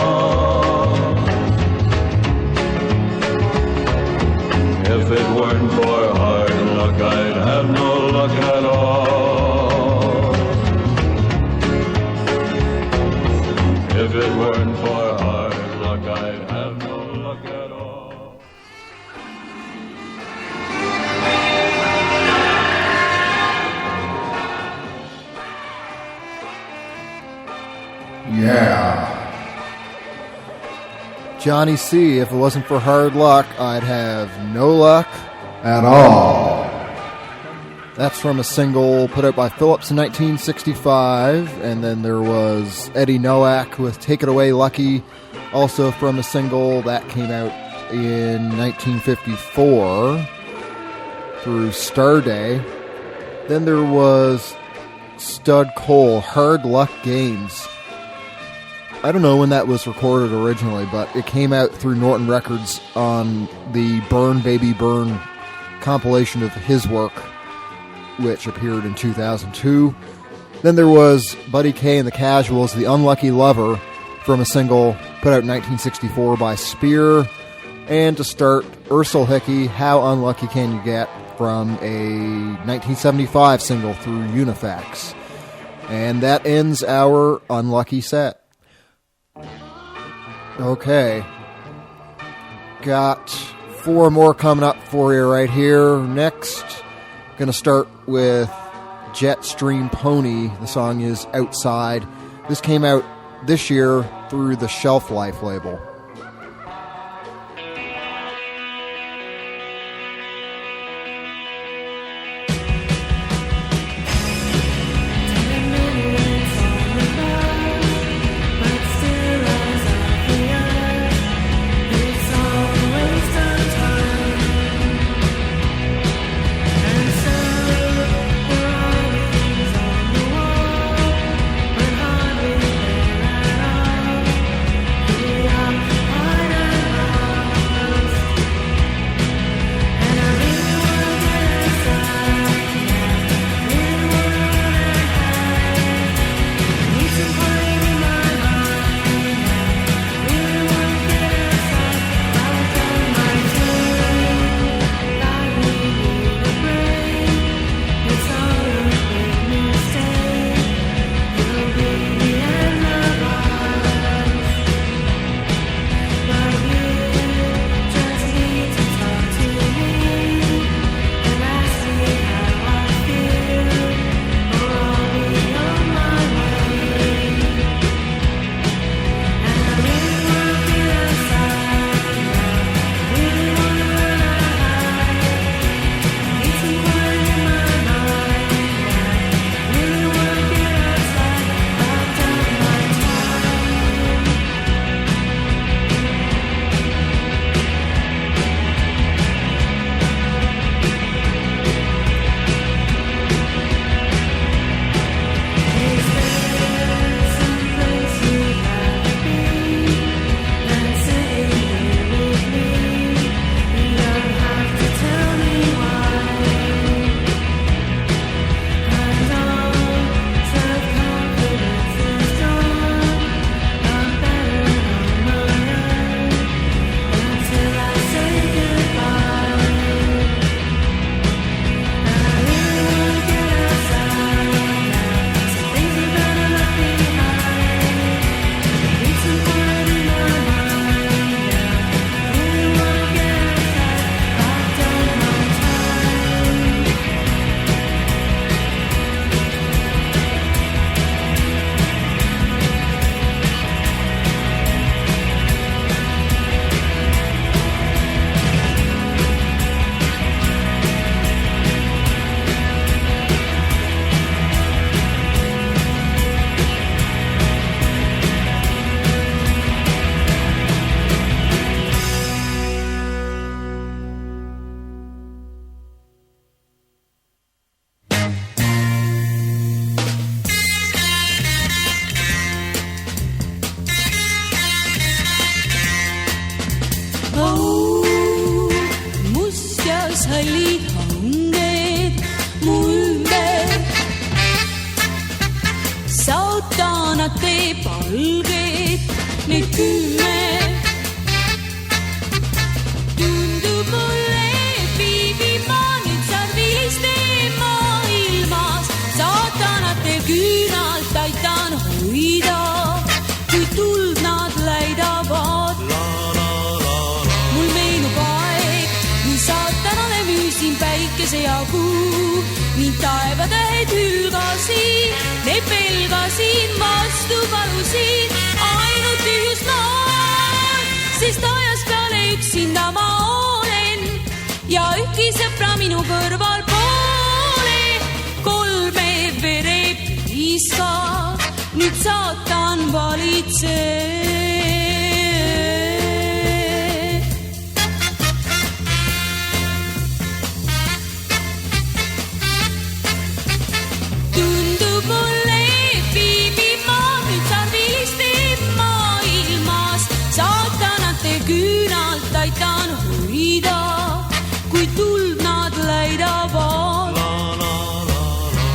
If it weren't for hard luck, I'd have no luck at all. If it weren't for hard luck, I'd have no luck at all. Yeah. Johnny C. If it wasn't for hard luck, I'd have no luck at all. That's from a single put out by Phillips in 1965. And then there was Eddie Nowak with Take It Away Lucky, also from a single that came out in 1954 through Starday. Then there was Stud Cole, Hard Luck Games. I don't know when that was recorded originally, but it came out through Norton Records on the Burn Baby Burn compilation of his work, which appeared in 2002. Then there was Buddy K and the Casuals, The Unlucky Lover, from a single put out in 1964 by Spear. And to start, Ursel Hickey, How Unlucky Can You Get, from a 1975 single through Unifax. And that ends our Unlucky set. Okay. Got 4 more coming up for you right here. Next, going to start with Jetstream Pony. The song is Outside. This came out this year through the Shelf Life label. Neid pelgasin, vastu palusin, ainult tühjus naer. sa, nüüd saatan valitseb. Tundub mulle piibimaa nüüd sarviliste maailmas, saatanate küünalt aitan hoida, kui tuld nad läidavad.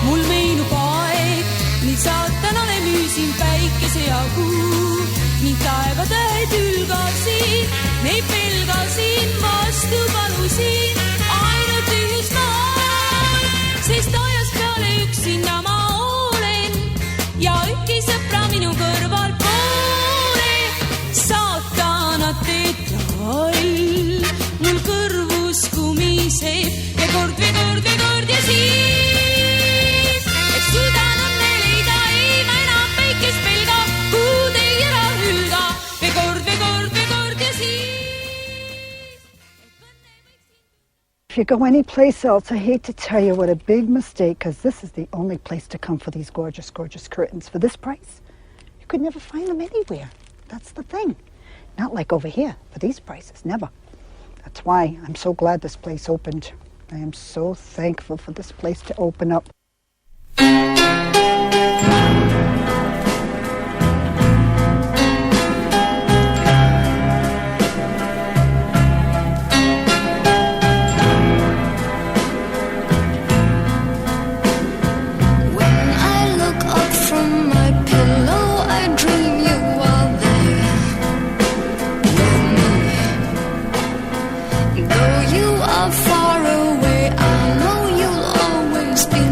Mul meenub aeg, nii saatanale müüsin päikese ja kuu, ning taevatähed ülgasin, neid pelgasin, vastu palusin ainult ühes maal, sest ajas peale üksinda ma olen ja ühtki sõpra minu kõrval pole. Saatanate trall mul kõrvus kumiseb ja kord ja siis suudan õnne leida, ei ma enam päikest pelga, kuud ei ära hülga, või kord ja siis. If you go anyplace else, I hate to tell you what a big mistake, because this is the only place to come for these gorgeous, gorgeous curtains. For this price, you could never find them anywhere. That's the thing. Not like over here, for these prices, never. That's why I'm so glad this place opened. I am so thankful for this place to open up. Far away, I know you'll always be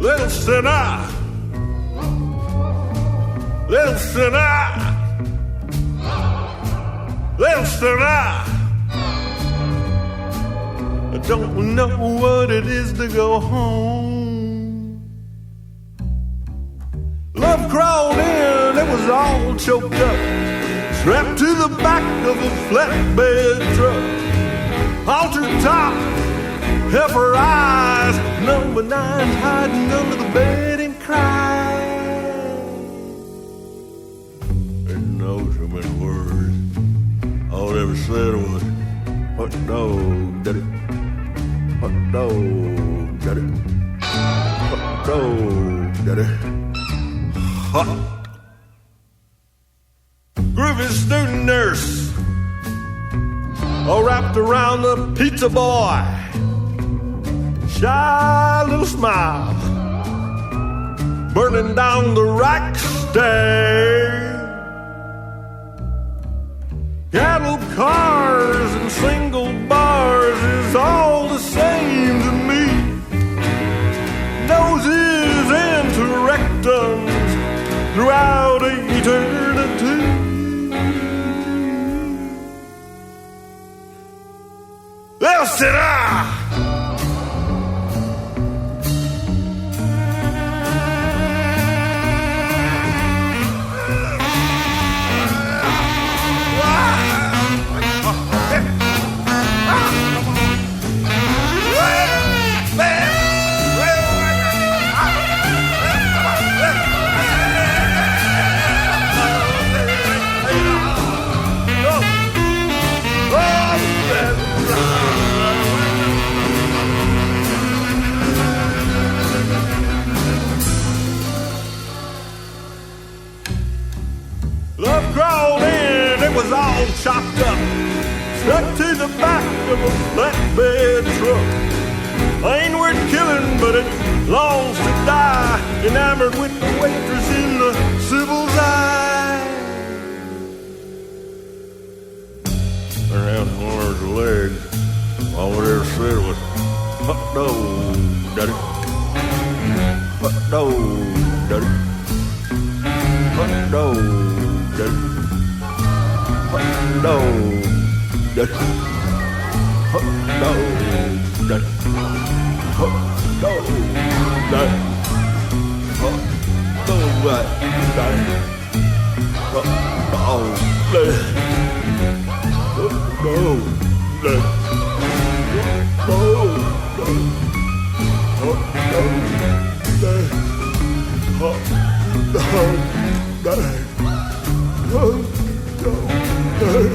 Little sinner, little sinner, little sinner. I don't know what it is to go home. Love crawled in, it was all choked up, strapped to the back of a flatbed truck. Altered top, Help her eyes, number 9's hiding under the bed and crying. Didn't know so many words. All they ever said was, hot dog, daddy. Hot dog, daddy. Hot dog, daddy. Hot. Groovy student nurse, all wrapped around the pizza boy. Shy little smile, burning down the rack stay. Cattle cars and single bars is all the same to me. Noses into rectums throughout eternity. El será. Love crawled in, it was all chopped up, stuck to the back of a flatbed truck. Ain't worth killing, but it longs to die, enamored with the waitress in the civil's eye. Around the arms and legs, all they ever said was, hot dog, daddy. Hot dog, daddy. Hot dog. Hot dog, daddy. Hot dog, daddy. Hot dog, daddy. Hot dog, daddy. Hot dog, daddy. Hot dog, daddy. Hot dog, daddy. Hot dog, daddy.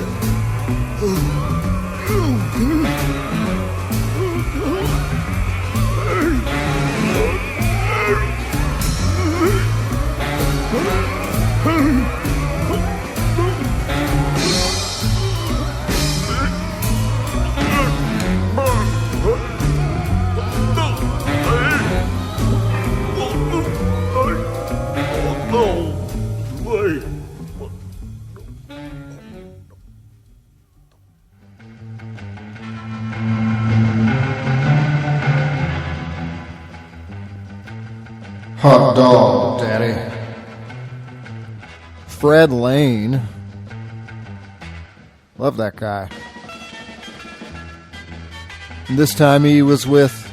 Fred Lane. Love that guy. And this time he was with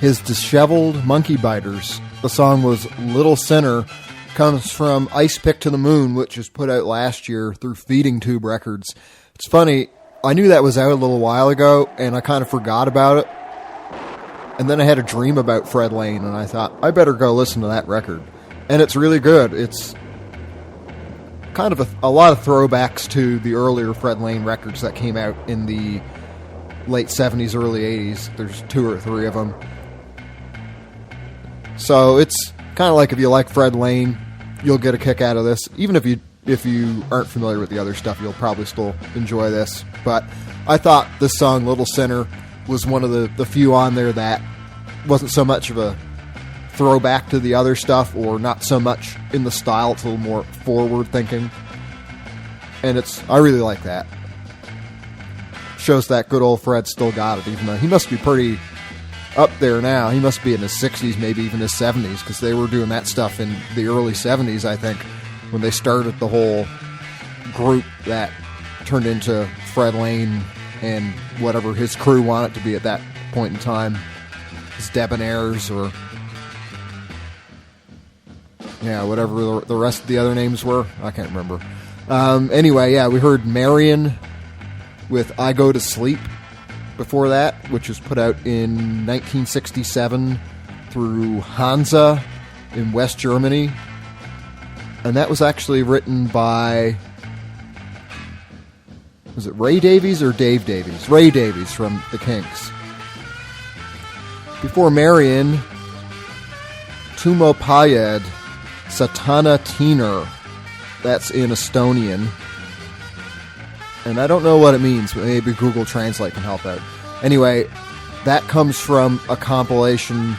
his disheveled monkey biters. The song was Little Sinner. Comes from Ice Pick to the Moon, which was put out last year through Feeding Tube Records. It's funny, I knew that was out a little while ago, and I kind of forgot about it. And then I had a dream about Fred Lane, and I thought, I better go listen to that record. And it's really good. It's kind of a lot of throwbacks to the earlier Fred Lane records that came out in the late 70s, early 80s. There's 2 or 3 of them. So it's kind of like if you like Fred Lane, you'll get a kick out of this. Even if you aren't familiar with the other stuff, you'll probably still enjoy this. But I thought this song, Little Sinner, was one of the few on there that wasn't so much of a throwback to the other stuff, or not so much in the style. It's a little more forward thinking, and I really like that. Shows that good old Fred still got it, even though he must be pretty up there now. He must be in his 60s, maybe even his 70s, because they were doing that stuff in the early 70s, I think, when they started the whole group that turned into Fred Lane and whatever his crew wanted to be at that point in time. His Debonaires, or whatever the rest of the other names were. I can't remember. Anyway, we heard Marion with I Go to Sleep before that, which was put out in 1967 through Hansa in West Germany. And that was actually written by... Was it Ray Davies or Dave Davies? Ray Davies from the Kinks. Before Marion, Tumo Payed, Satana Tiner. That's in Estonian. And I don't know what it means, but maybe Google Translate can help out. Anyway, that comes from a compilation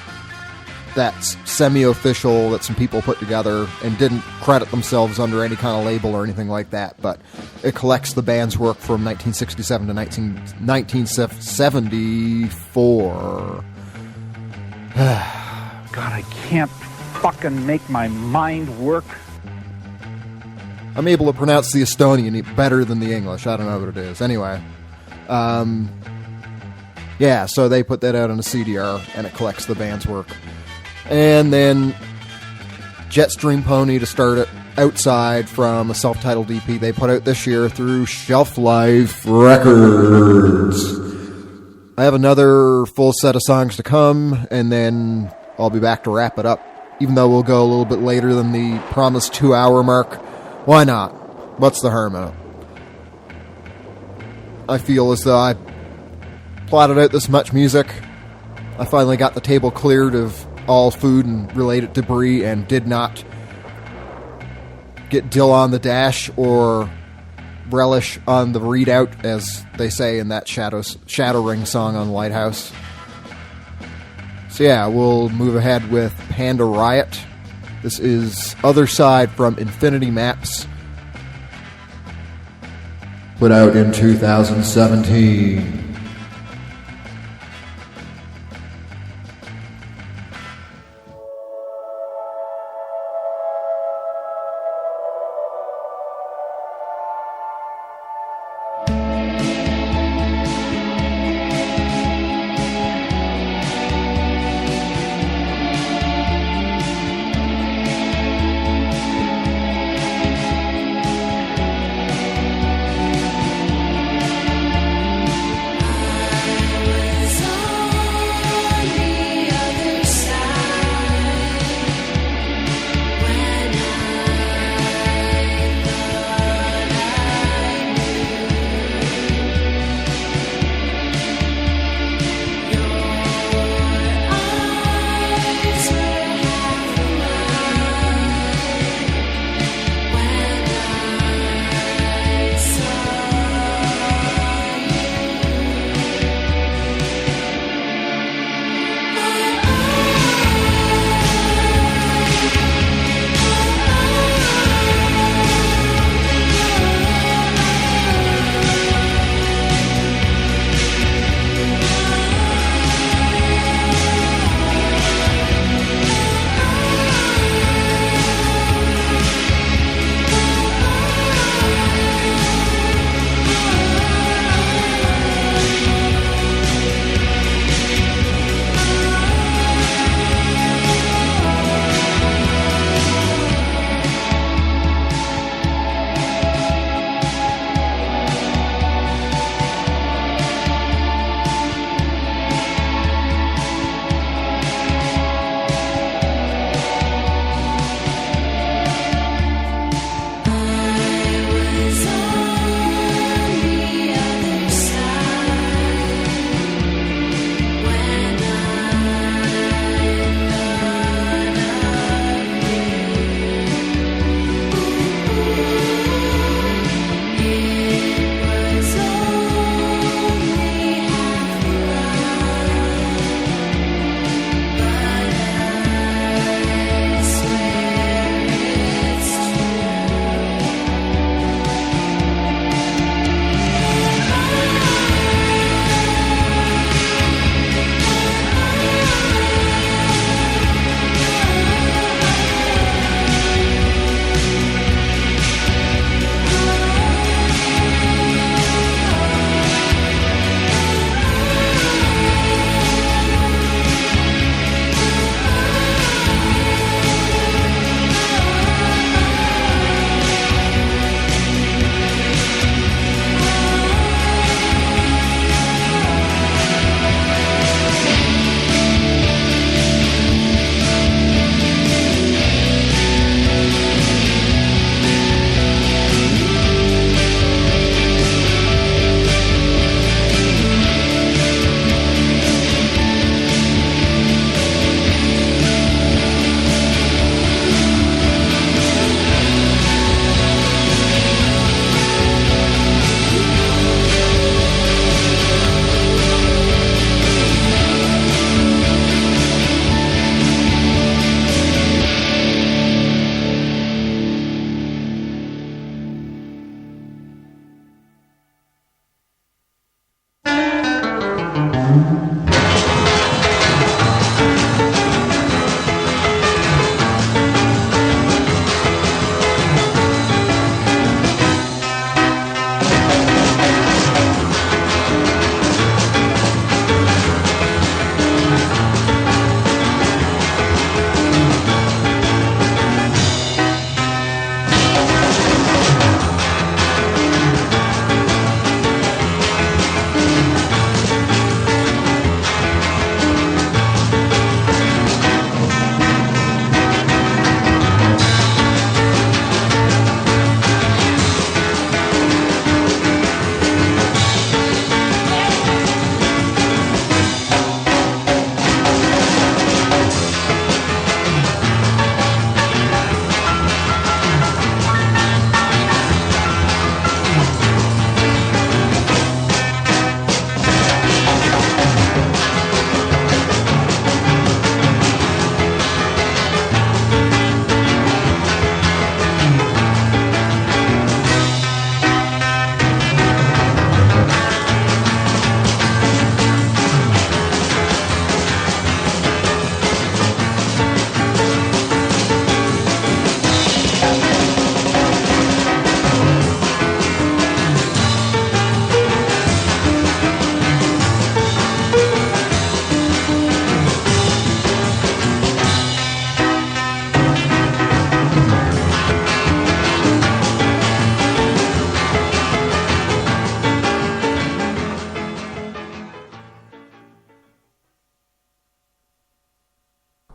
that's semi-official that some people put together and didn't credit themselves under any kind of label or anything like that, but it collects the band's work from 1967 to 1974. God, I can't fucking make my mind work. I'm able to pronounce the Estonian better than the English. I don't know what it is. Anyway. Yeah, so they put that out on a CDR, and it collects the band's work. And then Jetstream Pony to start it outside from a self-titled EP they put out this year through Shelf Life Records. I have another full set of songs to come, and then I'll be back to wrap it up. Even though we'll go a little bit later than the promised 2-hour mark. Why not? What's the harm in it? I feel as though I plotted out this much music. I finally got the table cleared of all food and related debris and did not get dill on the dash or relish on the readout, as they say in that Shadow Ring song on Lighthouse. So yeah, we'll move ahead with Panda Riot. This is Other Side from Infinity Maps, put out in 2017.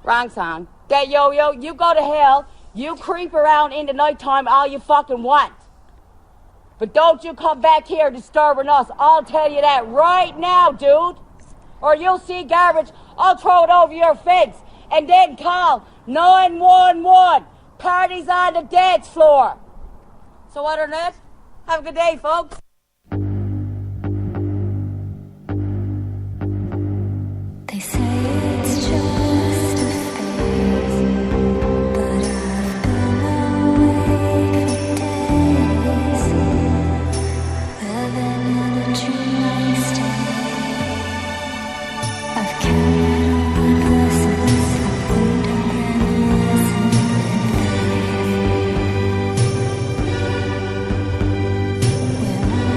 Wrong song. Get yo-yo, you go to hell. You creep around in the nighttime all you fucking want. But don't you come back here disturbing us. I'll tell you that right now, dude. Or you'll see garbage. I'll throw it over your fence. And then call 911. Party's on the dance floor. So other than that, have a good day, folks. They say it's just a phase, but I've been awake for days, living in a dreamlike state. I've counted all my blessings, I've learned a brand new lesson in faith. When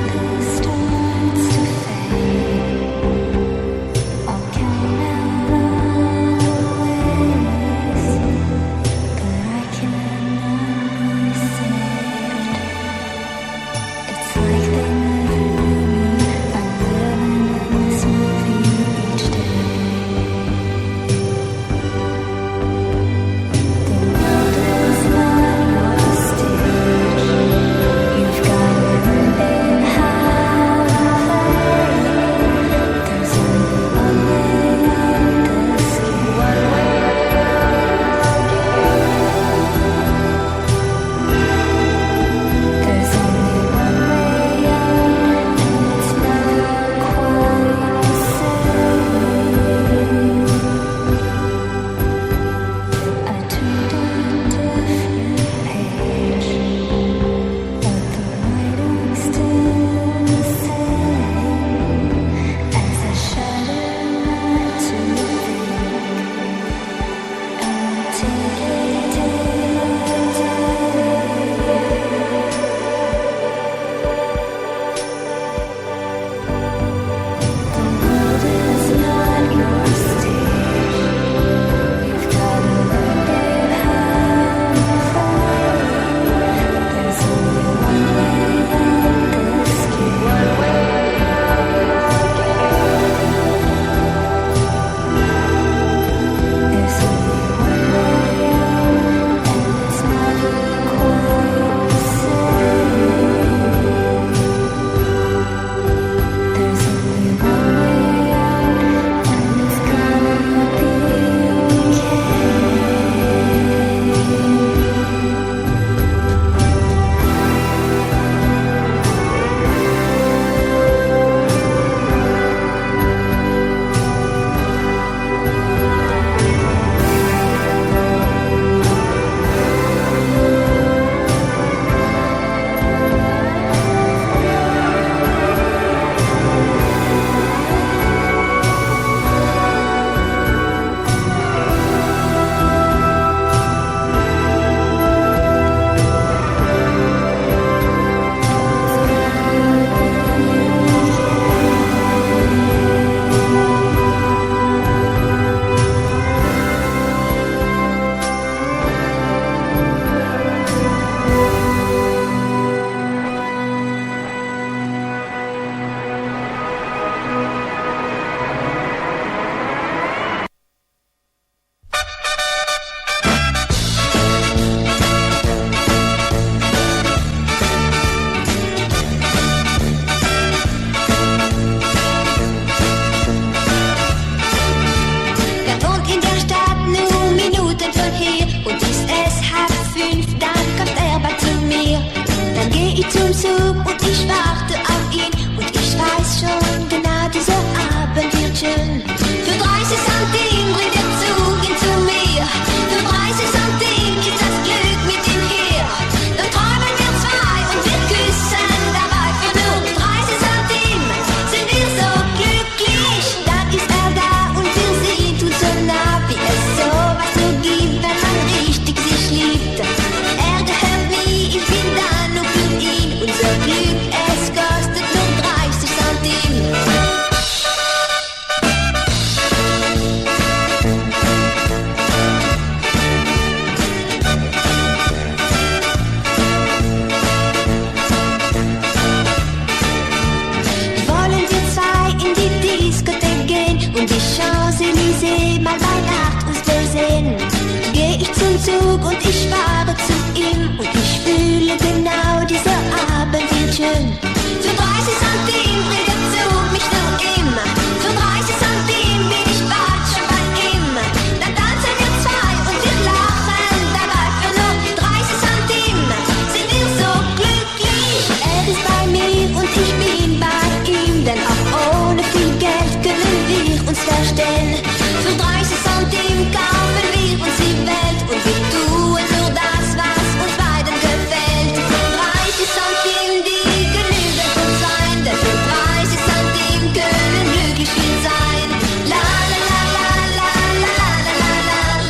Zug und ich fahre zu ihm und ich fühle genau dieser Abend wird schön. Für 30 Centime bringt der Zug mich noch immer. Für 30 Centime bin ich bald schon bei ihm. Dann tanzen wir zwei und wir lachen dabei. Für nur 30 Centime sind wir so glücklich. Er ist bei mir und ich bin bei ihm, denn auch ohne viel Geld können wir uns verstehen. Für 30 Centime kaufen wir uns die Welt und wir tun nur das, was uns beiden gefällt. Für 30 Centime die genügen uns sein, denn für 30 Centime können glücklich viel sein. La la la la la la la la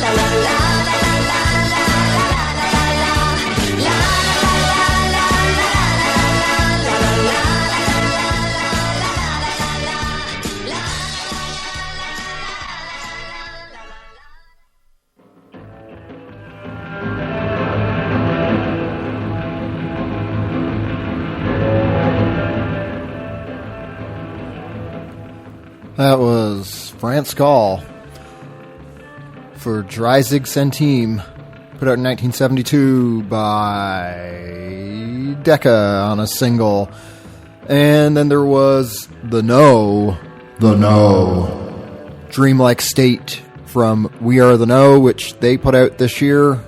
la la la That was France Squall for 30 Centime, put out in 1972 by Decca on a single. And then there was The No, Dreamlike State from We Are The No, which they put out this year.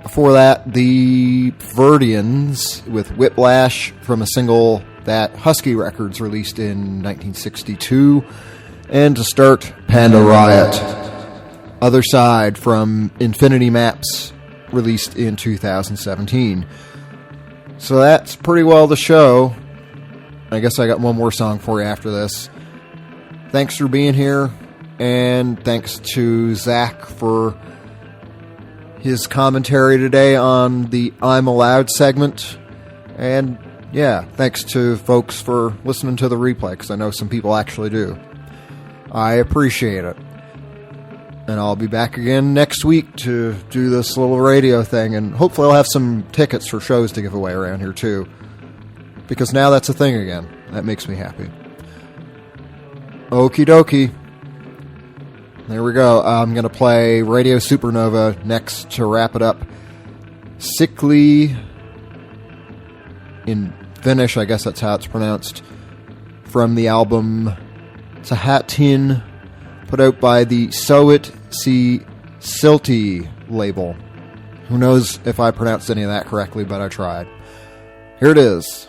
Before that, the Verdians with Whiplash from a single that Husky Records released in 1962. And to start, Panda Riot, Other Side from Infinity Maps, released in 2017. So that's pretty well the show. I guess I got one more song for you after this. Thanks for being here, and thanks to Zach for his commentary today on the I'm Allowed segment. And yeah, thanks to folks for listening to the replay, because I know some people actually do. I appreciate it. And I'll be back again next week to do this little radio thing, and hopefully I'll have some tickets for shows to give away around here too. Because now that's a thing again. That makes me happy. Okie dokie. There we go. I'm going to play Radio Supernova next to wrap it up. Sickly, in Finnish, I guess that's how it's pronounced, from the album Sahatin, put out by the Soit Si Silti label. Who knows if I pronounced any of that correctly, but I tried. Here it is.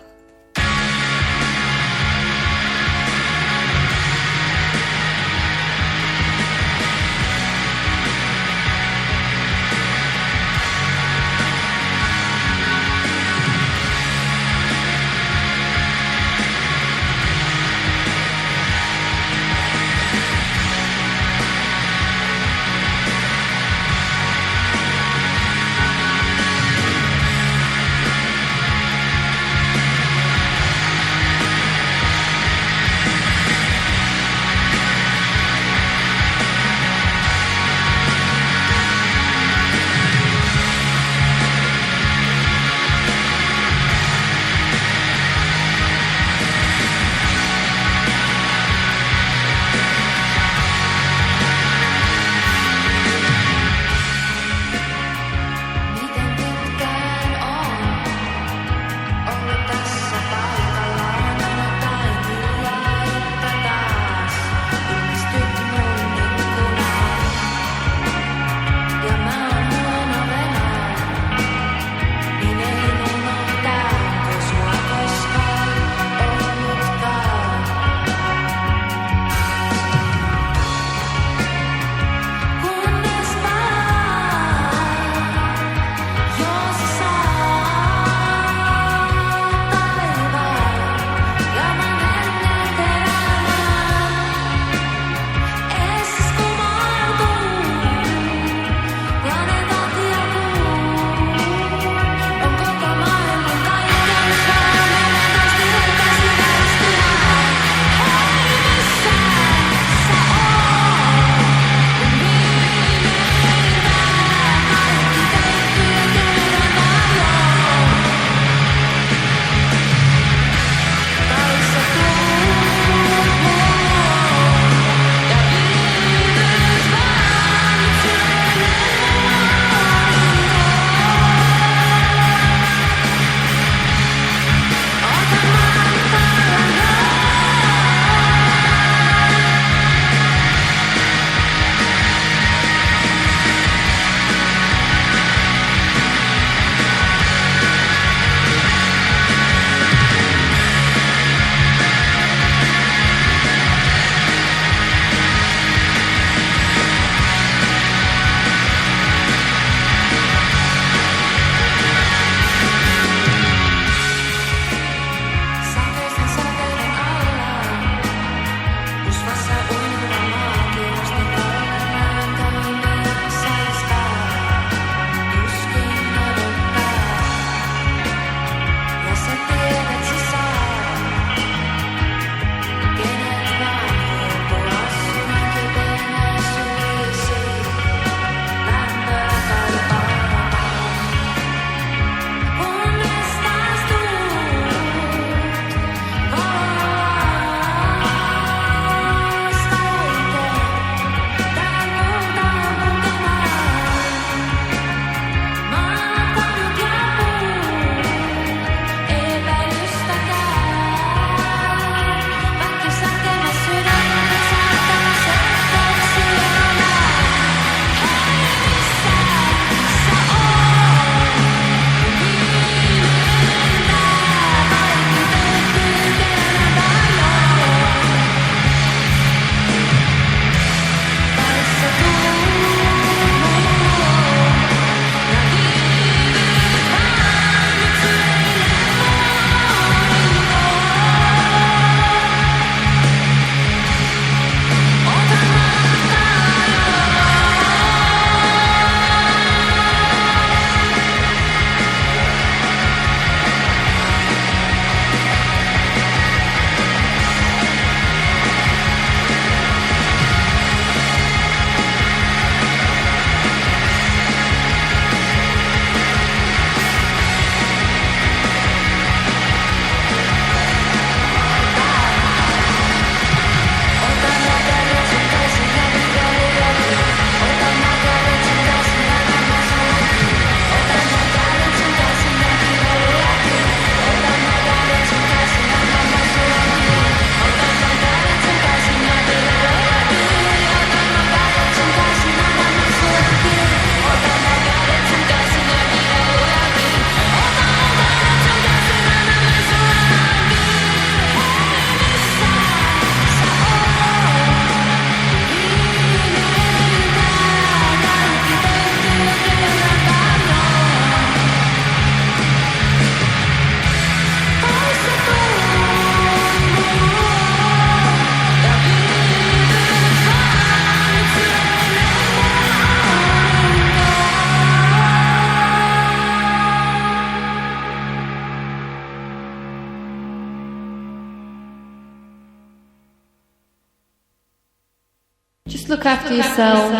Just look after yourself,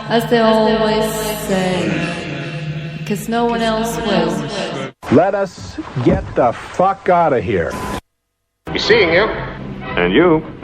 as they always say, because no one else will. Let us get the fuck out of here. Be seeing you. And you.